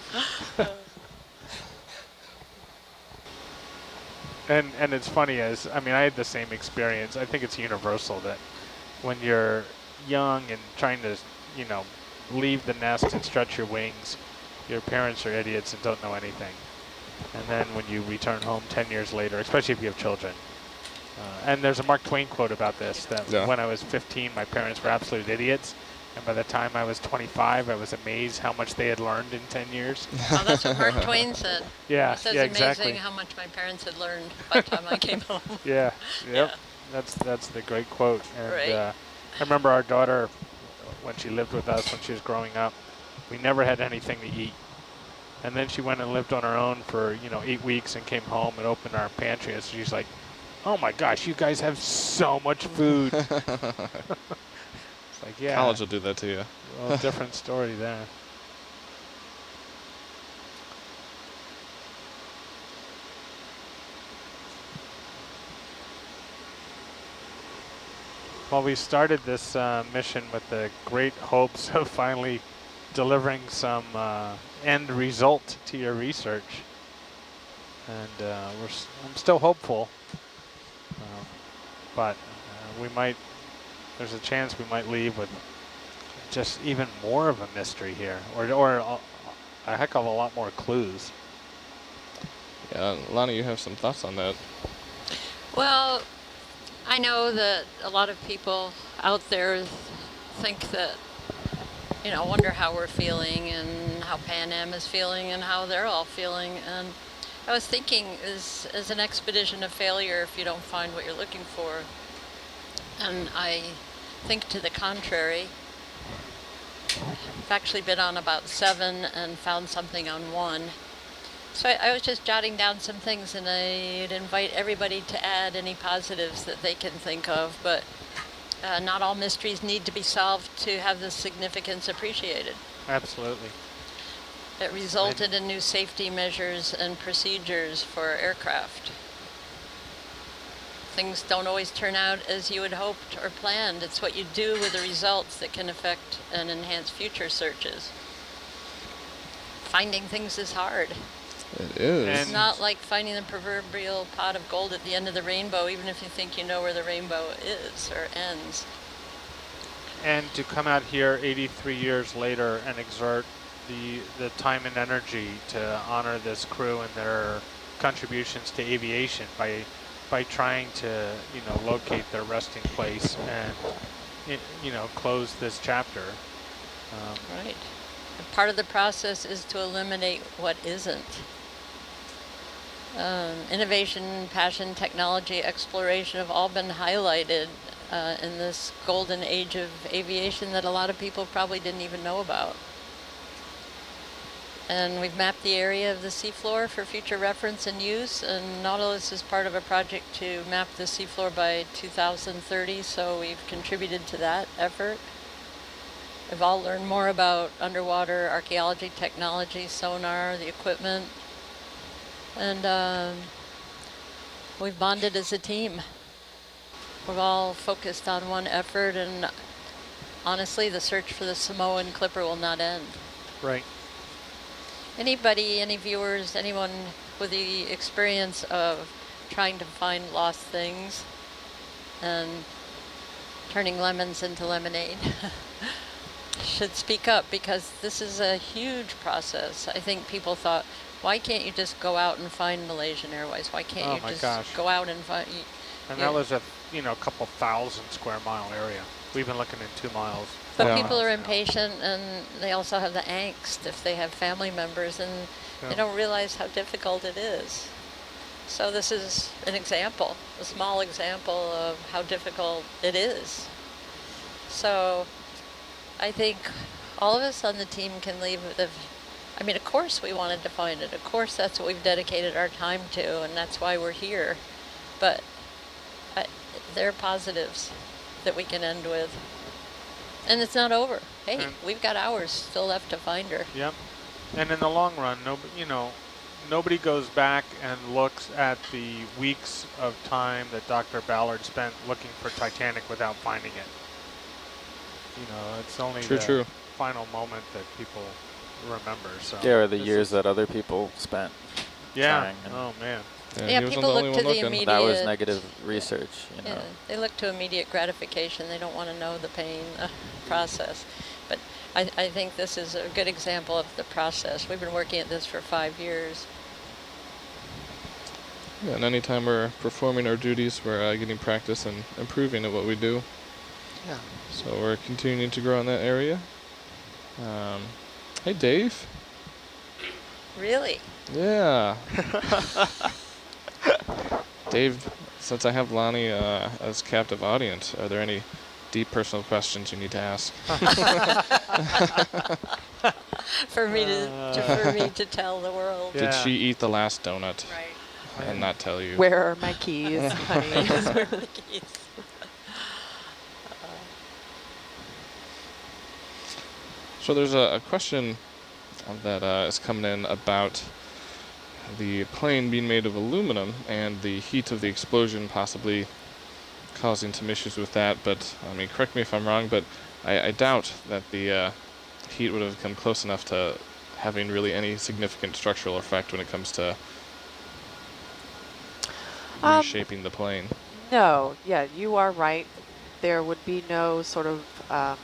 [SPEAKER 6] And it's funny I had the same experience. I think it's universal that when you're young and trying to, leave the nest and stretch your wings, your parents are idiots and don't know anything. And then when you return home 10 years later, especially if you have children, And there's a Mark Twain quote about this, that when I was 15, my parents were absolute idiots. And by the time I was 25, I was amazed how much they had learned in 10 years.
[SPEAKER 12] Oh, that's what Mark Twain said.
[SPEAKER 6] Yeah,
[SPEAKER 12] he says
[SPEAKER 6] yeah,
[SPEAKER 12] amazing
[SPEAKER 6] exactly.
[SPEAKER 12] how much my parents had learned by the time I came home.
[SPEAKER 6] Yeah, yep.
[SPEAKER 12] Yeah.
[SPEAKER 6] That's the great quote. And
[SPEAKER 12] Right.
[SPEAKER 6] I remember our daughter, when she lived with us when she was growing up, we never had anything to eat. And then she went and lived on her own for 8 weeks and came home and opened our pantry, and she's like, "Oh my gosh, you guys have so much food." It's like, yeah.
[SPEAKER 9] College will do that to you.
[SPEAKER 6] Well, different story there. Well, we started this mission with the great hopes of finally delivering some end result to your research. And I'm still hopeful, but there's a chance we might leave with just even more of a mystery here, or a heck of a lot more clues.
[SPEAKER 9] Yeah, Lonnie, you have some thoughts on that?
[SPEAKER 12] Well, I know that a lot of people out there think that, wonder how we're feeling and how Pan Am is feeling and how they're all feeling. And I was thinking, is an expedition a failure if you don't find what you're looking for? And I think to the contrary. I've actually been on about 7 and found something on 1. So I was just jotting down some things, and I'd invite everybody to add any positives that they can think of, but not all mysteries need to be solved to have the significance appreciated.
[SPEAKER 6] Absolutely.
[SPEAKER 12] It resulted in new safety measures and procedures for aircraft. Things don't always turn out as you had hoped or planned. It's what you do with the results that can affect and enhance future searches. Finding things is hard.
[SPEAKER 9] It is.
[SPEAKER 12] It's not like finding the proverbial pot of gold at the end of the rainbow, even if you think you know where the rainbow is or ends.
[SPEAKER 6] And to come out here 83 years later and exert the time and energy to honor this crew and their contributions to aviation by trying to locate their resting place and close this chapter.
[SPEAKER 12] Right. And part of the process is to eliminate what isn't. Innovation, passion, technology, exploration have all been highlighted in this golden age of aviation that a lot of people probably didn't even know about. And we've mapped the area of the seafloor for future reference and use, and Nautilus is part of a project to map the seafloor by 2030, so we've contributed to that effort. We've all learned more about underwater archaeology technology, sonar, the equipment, and we've bonded as a team. We've all focused on one effort, and honestly, the search for the Samoan Clipper will not end.
[SPEAKER 6] Right.
[SPEAKER 12] Anybody, any viewers, anyone with the experience of trying to find lost things and turning lemons into lemonade should speak up, because this is a huge process. I think people thought, why can't you just go out and find Malaysian Airways? Why can't you just go out and find...
[SPEAKER 6] And that was a couple thousand square mile area. We've been looking in 2 miles.
[SPEAKER 12] But people are impatient, and they also have the angst if they have family members, and they don't realize how difficult it is. So this is an example, a small example of how difficult it is. So I think all of us on the team can leave with of course we wanted to find it. Of course that's what we've dedicated our time to, and that's why we're here. But there are positives that we can end with. And it's not over. Hey, we've got hours still left to find her.
[SPEAKER 6] Yep. And in the long run, nobody goes back and looks at the weeks of time that Dr. Ballard spent looking for Titanic without finding it. It's only the final moment that people remember. So
[SPEAKER 11] yeah, or the years that other people spent.
[SPEAKER 6] Yeah. Oh man.
[SPEAKER 12] Yeah, people look to the immediate...
[SPEAKER 11] That was negative research,
[SPEAKER 12] Yeah, they look to immediate gratification. They don't want to know the pain process. But I think this is a good example of the process. We've been working at this for 5 years.
[SPEAKER 9] Yeah, and anytime we're performing our duties, we're getting practice and improving at what we do.
[SPEAKER 10] Yeah.
[SPEAKER 9] So we're continuing to grow in that area. Hey, Dave.
[SPEAKER 12] Really?
[SPEAKER 9] Yeah. Dave, since I have Lonnie as captive audience, are there any deep personal questions you need to ask?
[SPEAKER 12] For me to tell the world.
[SPEAKER 9] Did she eat the last donut?
[SPEAKER 12] Right.
[SPEAKER 9] And not tell you?
[SPEAKER 8] Where are my keys, honey?
[SPEAKER 12] Where are the keys?
[SPEAKER 9] So there's a question that is coming in about the plane being made of aluminum and the heat of the explosion possibly causing some issues with that. But, I mean, correct me if I'm wrong, but I doubt that the heat would have come close enough to having really any significant structural effect when it comes to reshaping the plane.
[SPEAKER 8] No, yeah, you are right. There would be no sort of,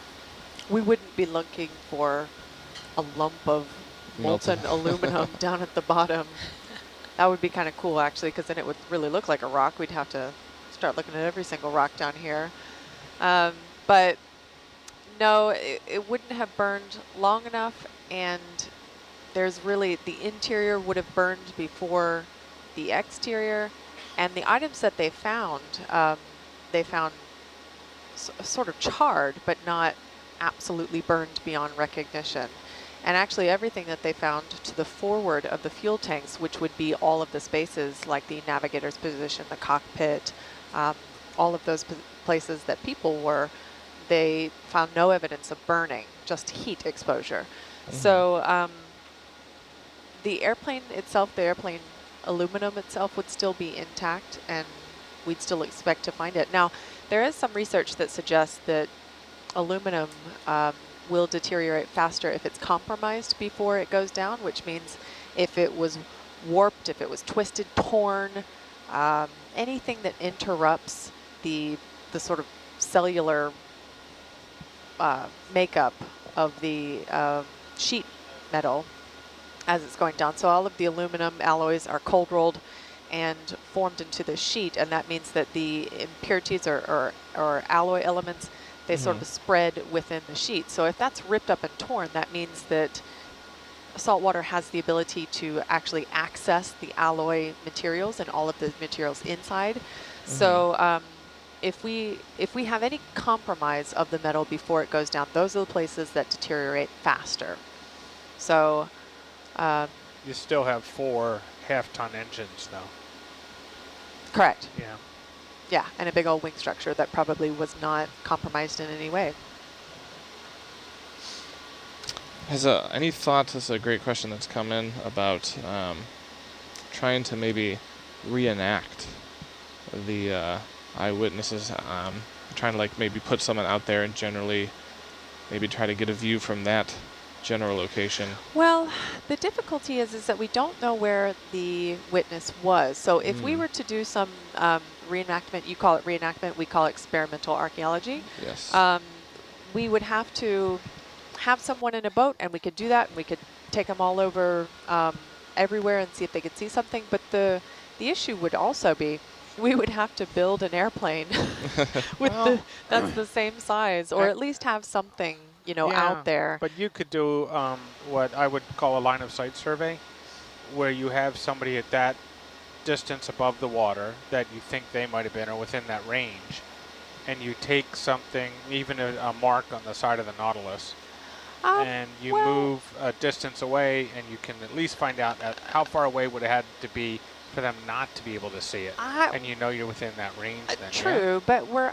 [SPEAKER 8] we wouldn't be looking for a lump of molten aluminum down at the bottom. That would be kind of cool, actually, because then it would really look like a rock. We'd have to start looking at every single rock down here. But no, it wouldn't have burned long enough, and there's really, the interior would have burned before the exterior. And the items that they found sort of charred, but not absolutely burned beyond recognition. And actually everything that they found to the forward of the fuel tanks, which would be all of the spaces like the navigator's position, the cockpit, all of those places that people were, they found no evidence of burning, just heat exposure. Mm-hmm. So the airplane itself, the airplane aluminum itself would still be intact, and we'd still expect to find it. Now, there is some research that suggests that aluminum will deteriorate faster if it's compromised before it goes down, which means if it was warped, if it was twisted, torn, anything that interrupts the sort of cellular makeup of the sheet metal as it's going down. So all of the aluminum alloys are cold rolled and formed into the sheet, and that means that the impurities or alloy elements, they sort of spread within the sheet. So if that's ripped up and torn, that means that salt water has the ability to actually access the alloy materials and all of the materials inside. So if we have any compromise of the metal before it goes down, those are the places that deteriorate faster. So
[SPEAKER 6] you still have 4 half-ton engines, though.
[SPEAKER 8] Correct.
[SPEAKER 6] Yeah.
[SPEAKER 8] Yeah, and a big old wing structure that probably was not compromised in any way.
[SPEAKER 9] Has any thought, this is a great question that's come in, about trying to maybe reenact the eyewitnesses, trying to like maybe put someone out there and generally maybe try to get a view from that general location?
[SPEAKER 8] Well, the difficulty is that we don't know where the witness was. So if we were to do some reenactment, you call it reenactment, we call it experimental archaeology.
[SPEAKER 9] Yes.
[SPEAKER 8] We would have to have someone in a boat, and we could do that, and we could take them all over everywhere and see if they could see something. But the issue would also be we would have to build an airplane with that's the same size, or at least have something, you know, out there.
[SPEAKER 6] But you could do what I would call a line of sight survey, where you have somebody at that distance above the water that you think they might have been or within that range, and you take something, even a mark on the side of the Nautilus, and you move a distance away, and you can at least find out how far away would it have to be for them not to be able to see it, and you know you're within that range then.
[SPEAKER 8] True, but we're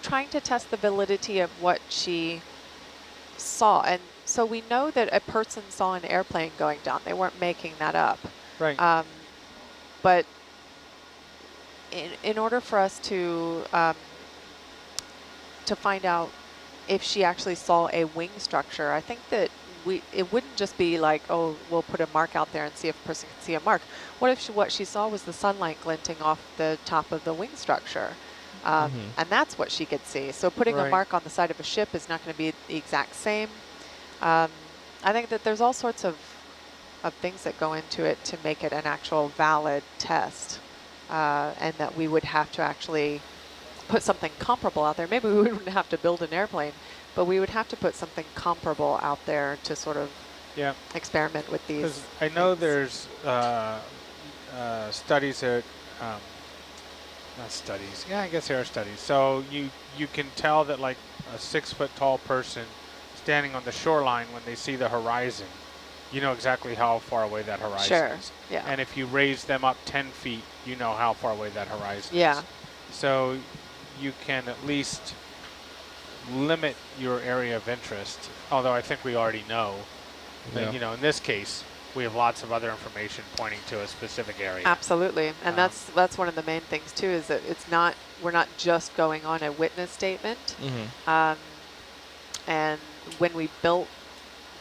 [SPEAKER 8] trying to test the validity of what she saw, and so we know that a person saw an airplane going down. They weren't making that up.
[SPEAKER 6] Right.
[SPEAKER 8] But in order for us to find out if she actually saw a wing structure, I think that it wouldn't just be like, oh, we'll put a mark out there and see if a person can see a mark. What if what she saw was the sunlight glinting off the top of the wing structure? And that's what she could see. So putting a mark on the side of a ship is not going to be the exact same. I think that there's all sorts of things that go into it to make it an actual valid test, and that we would have to actually put something comparable out there. Maybe we wouldn't have to build an airplane, but we would have to put something comparable out there to sort of experiment with these.
[SPEAKER 6] 'Cause I know there's studies that, not studies, yeah, I guess there are studies. So you can tell that like a 6-foot tall person standing on the shoreline, when they see the horizon, you know exactly how far away that horizon is.
[SPEAKER 8] Yeah.
[SPEAKER 6] And if you raise them up 10 feet, you know how far away that horizon
[SPEAKER 8] Yeah.
[SPEAKER 6] is. So you can at least limit your area of interest, although I think we already know that, you know, in this case, we have lots of other information pointing to a specific area.
[SPEAKER 8] Absolutely, and that's one of the main things too, is that it's not, we're not just going on a witness statement. And when we built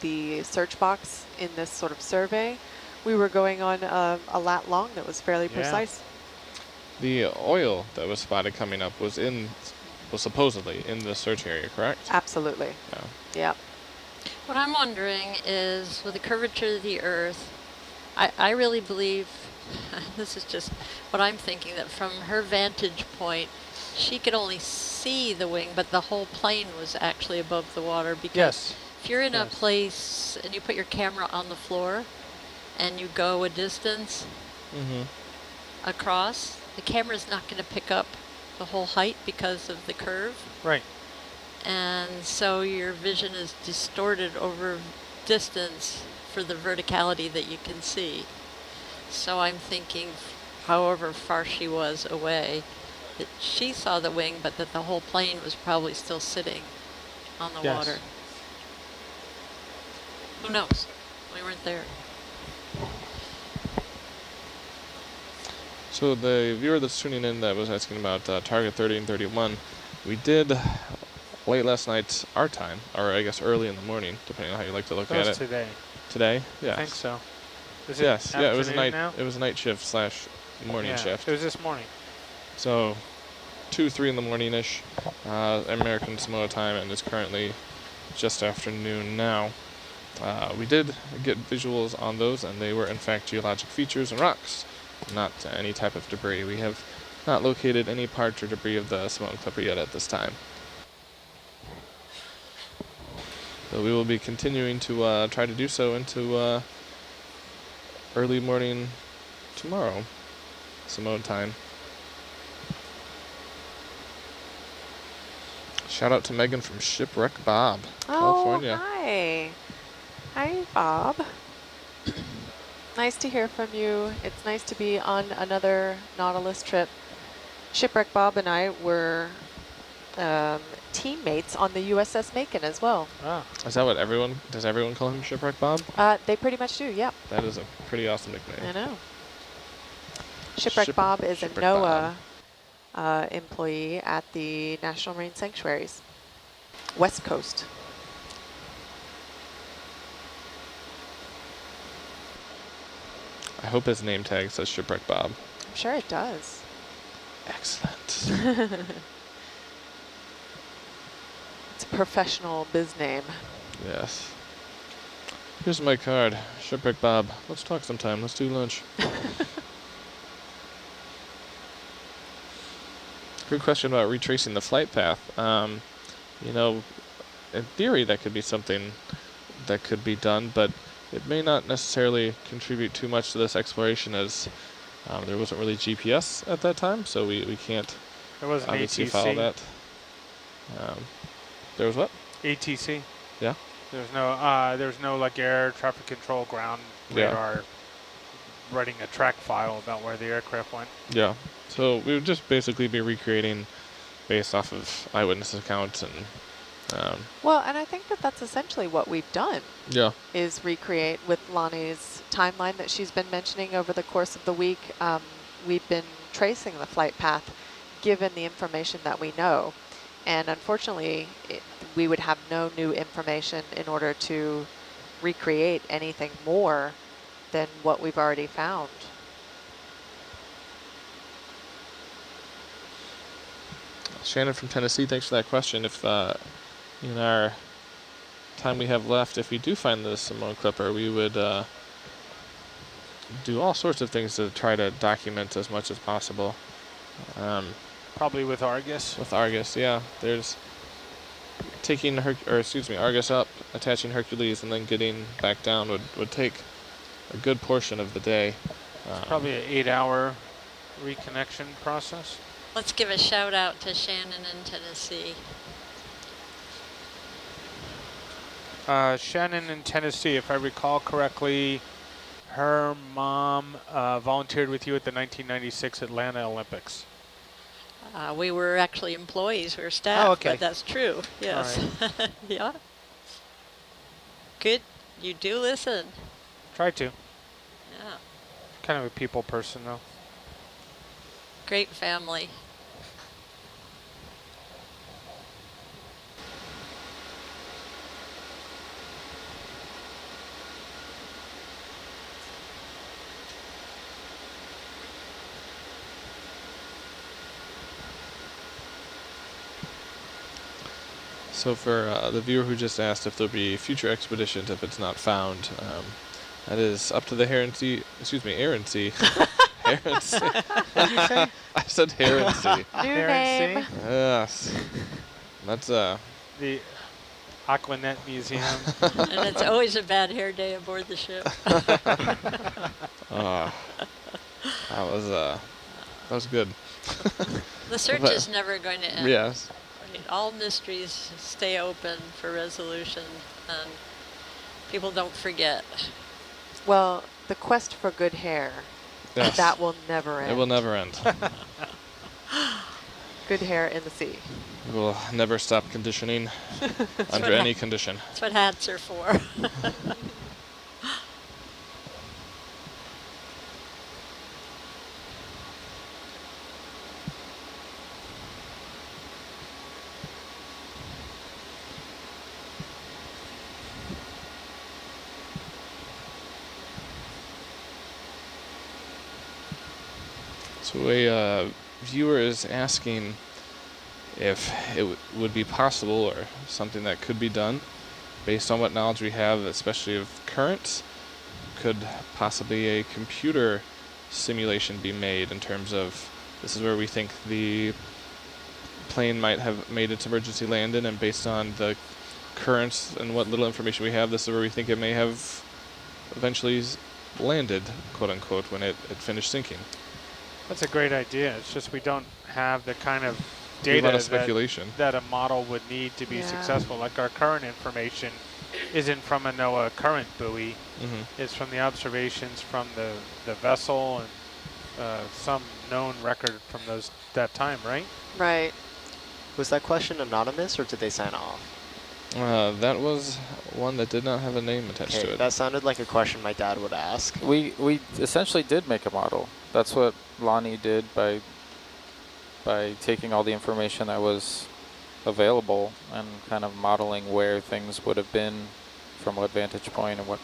[SPEAKER 8] the search box in this sort of survey, we were going on a lat long that was fairly precise.
[SPEAKER 9] The oil that was spotted coming up was supposedly in the search area, correct?
[SPEAKER 8] Absolutely. Yeah.
[SPEAKER 12] What I'm wondering is, with the curvature of the Earth, I really believe, this is just what I'm thinking, that from her vantage point, she could only see the wing, but the whole plane was actually above the water. Because if you're in a place and you put your camera on the floor and you go a distance across, the camera's not going to pick up the whole height because of the curve.
[SPEAKER 6] Right.
[SPEAKER 12] And so your vision is distorted over distance for the verticality that you can see. So I'm thinking, however far she was away, that she saw the wing, but that the whole plane was probably still sitting on the water. Who knows? We weren't there.
[SPEAKER 9] So the viewer that's tuning in that was asking about Target 30 and 31, we did late last night our time, or I guess early in the morning, depending on how you like to look at it.
[SPEAKER 6] Today.
[SPEAKER 9] Today? Yes.
[SPEAKER 6] I think so. Is
[SPEAKER 9] Yes.
[SPEAKER 6] it
[SPEAKER 9] Yeah, it was a night.
[SPEAKER 6] now?
[SPEAKER 9] It was a night shift slash morning shift.
[SPEAKER 6] It was this morning.
[SPEAKER 9] So 2, 3 in the morning-ish, American Samoa time, and it's currently just afternoon now. We did get visuals on those, and they were in fact geologic features and rocks, not any type of debris. We have not located any parts or debris of the Samoan Clipper yet at this time. So we will be continuing to try to do so into early morning tomorrow, Samoan time. Shout out to Megan from Shipwreck Bob, California.
[SPEAKER 8] Oh, hi. Hi, Bob. Nice to hear from you. It's nice to be on another Nautilus trip. Shipwreck Bob and I were teammates on the USS Macon as well.
[SPEAKER 9] Is that what does everyone call him Shipwreck Bob?
[SPEAKER 8] They pretty much do, yep.
[SPEAKER 9] That is a pretty awesome nickname.
[SPEAKER 8] I know. Shipwreck Bob is a NOAA employee at the National Marine Sanctuaries, West Coast.
[SPEAKER 9] I hope his name tag says Shipwreck Bob.
[SPEAKER 8] I'm sure it does.
[SPEAKER 9] Excellent.
[SPEAKER 8] It's a professional biz name.
[SPEAKER 9] Yes. Here's my card, Shipwreck Bob. Let's talk sometime. Let's do lunch. Good question about retracing the flight path. You know, in theory, that could be something that could be done, but it may not necessarily contribute too much to this exploration, as there wasn't really GPS at that time, so we can't obviously follow that. There was what?
[SPEAKER 6] ATC.
[SPEAKER 9] Yeah.
[SPEAKER 6] There's no like air traffic control ground radar writing a track file about where the aircraft went.
[SPEAKER 9] Yeah. So we would just basically be recreating based off of eyewitness accounts and.
[SPEAKER 8] Well, and I think that that's essentially what we've done.
[SPEAKER 9] Yeah. Is
[SPEAKER 8] recreate with Lonnie's timeline that she's been mentioning over the course of the week. We've been tracing the flight path given the information that we know. And unfortunately, we would have no new information in order to recreate anything more than what we've already found.
[SPEAKER 9] Shannon from Tennessee, thanks for that question. If in our time we have left, if we do find the Samoan Clipper, we would do all sorts of things to try to document as much as possible.
[SPEAKER 6] Probably with Argus.
[SPEAKER 9] With Argus, yeah. There's taking Argus up, attaching Hercules, and then getting back down would take a good portion of the day.
[SPEAKER 6] Probably an 8-hour reconnection process.
[SPEAKER 12] Let's give a shout out to Shannon in Tennessee.
[SPEAKER 6] Shannon in Tennessee, if I recall correctly, her mom volunteered with you at the 1996 Atlanta Olympics.
[SPEAKER 12] We were actually employees, we were staff,
[SPEAKER 6] Oh, okay.
[SPEAKER 12] but that's true, yes.
[SPEAKER 6] All right.
[SPEAKER 12] Yeah. Good, you do listen.
[SPEAKER 6] Try to.
[SPEAKER 12] Yeah,
[SPEAKER 6] Kind of a people person, though.
[SPEAKER 12] great family.
[SPEAKER 9] So for the viewer who just asked if there'll be future expeditions if it's not found, that is up to the Heron Sea. Excuse me, Heron Sea. Heron Sea.
[SPEAKER 6] What did you say?
[SPEAKER 9] I said Heron Sea.
[SPEAKER 8] New
[SPEAKER 6] Heron
[SPEAKER 8] name.
[SPEAKER 6] Sea?
[SPEAKER 9] Yes. That's
[SPEAKER 6] The Aquanet Museum.
[SPEAKER 12] And it's always a bad hair day aboard the ship.
[SPEAKER 9] that was good.
[SPEAKER 12] The search
[SPEAKER 9] But-
[SPEAKER 12] is never going to end.
[SPEAKER 9] Yes.
[SPEAKER 12] Right? All mysteries stay open for resolution, and people don't forget.
[SPEAKER 8] Well, the quest for good hair,
[SPEAKER 9] Yes.
[SPEAKER 8] that will never end.
[SPEAKER 9] It will never end.
[SPEAKER 8] Good hair in the sea.
[SPEAKER 9] We will never stop conditioning under any condition.
[SPEAKER 12] That's what hats are for.
[SPEAKER 9] So a viewer is asking if it would be possible or something that could be done based on what knowledge we have, especially of currents. Could possibly a computer simulation be made in terms of this is where we think the plane might have made its emergency landing, and based on the currents and what little information we have, this is where we think it may have eventually landed, quote unquote, when it finished sinking.
[SPEAKER 6] That's a great idea. It's just we don't have the kind of
[SPEAKER 9] A
[SPEAKER 6] data
[SPEAKER 9] lot of speculation.
[SPEAKER 6] that a model would need to be successful. Like our current information isn't from a NOAA current buoy. It's from the observations from the vessel and some known record from that time, right?
[SPEAKER 10] Right. Was that question anonymous or did they sign off?
[SPEAKER 9] That was one that did not have a name attached to it.
[SPEAKER 10] That sounded like a question my dad would ask.
[SPEAKER 11] We essentially did make a model. That's what Lonnie did by taking all the information that was available and kind of modeling where things would have been from what vantage point and what,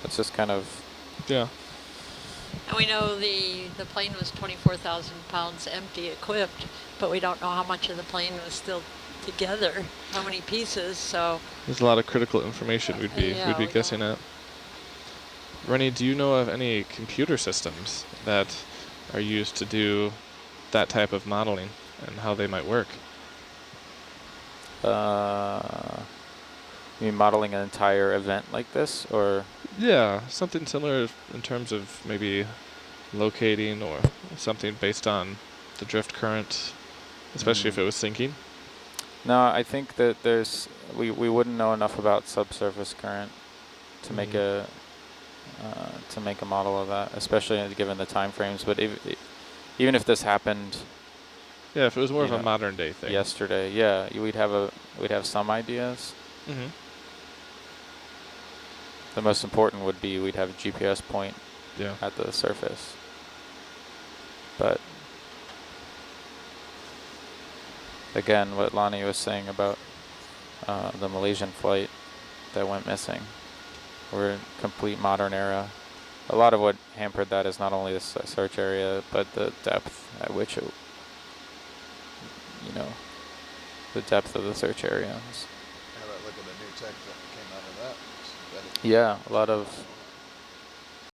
[SPEAKER 11] it's just kind of...
[SPEAKER 9] Yeah.
[SPEAKER 12] And we know the plane was 24,000 pounds empty equipped, but we don't know how much of the plane was still together, how many pieces, so...
[SPEAKER 9] There's a lot of critical information we'd be guessing at. Rennie, do you know of any computer systems that are used to do that type of modeling and how they might work?
[SPEAKER 11] You mean modeling an entire event like this, or?
[SPEAKER 9] Yeah, something similar in terms of maybe locating or something based on the drift current, especially if it was sinking.
[SPEAKER 11] No, I think that we wouldn't know enough about subsurface current to make a model of that, especially given the time frames. But even if this happened,
[SPEAKER 9] yeah, if it was more of a modern day thing,
[SPEAKER 11] yesterday, yeah, we'd have some ideas. The most important would be we'd have a GPS point at the surface. But again, what Lonnie was saying about the Malaysian flight that went missing, we're in complete modern era. A lot of what hampered that is not only the search area, but the depth at which it, the depth of the search area.
[SPEAKER 13] How about look at the new tech that came out of that?
[SPEAKER 11] Yeah, a lot of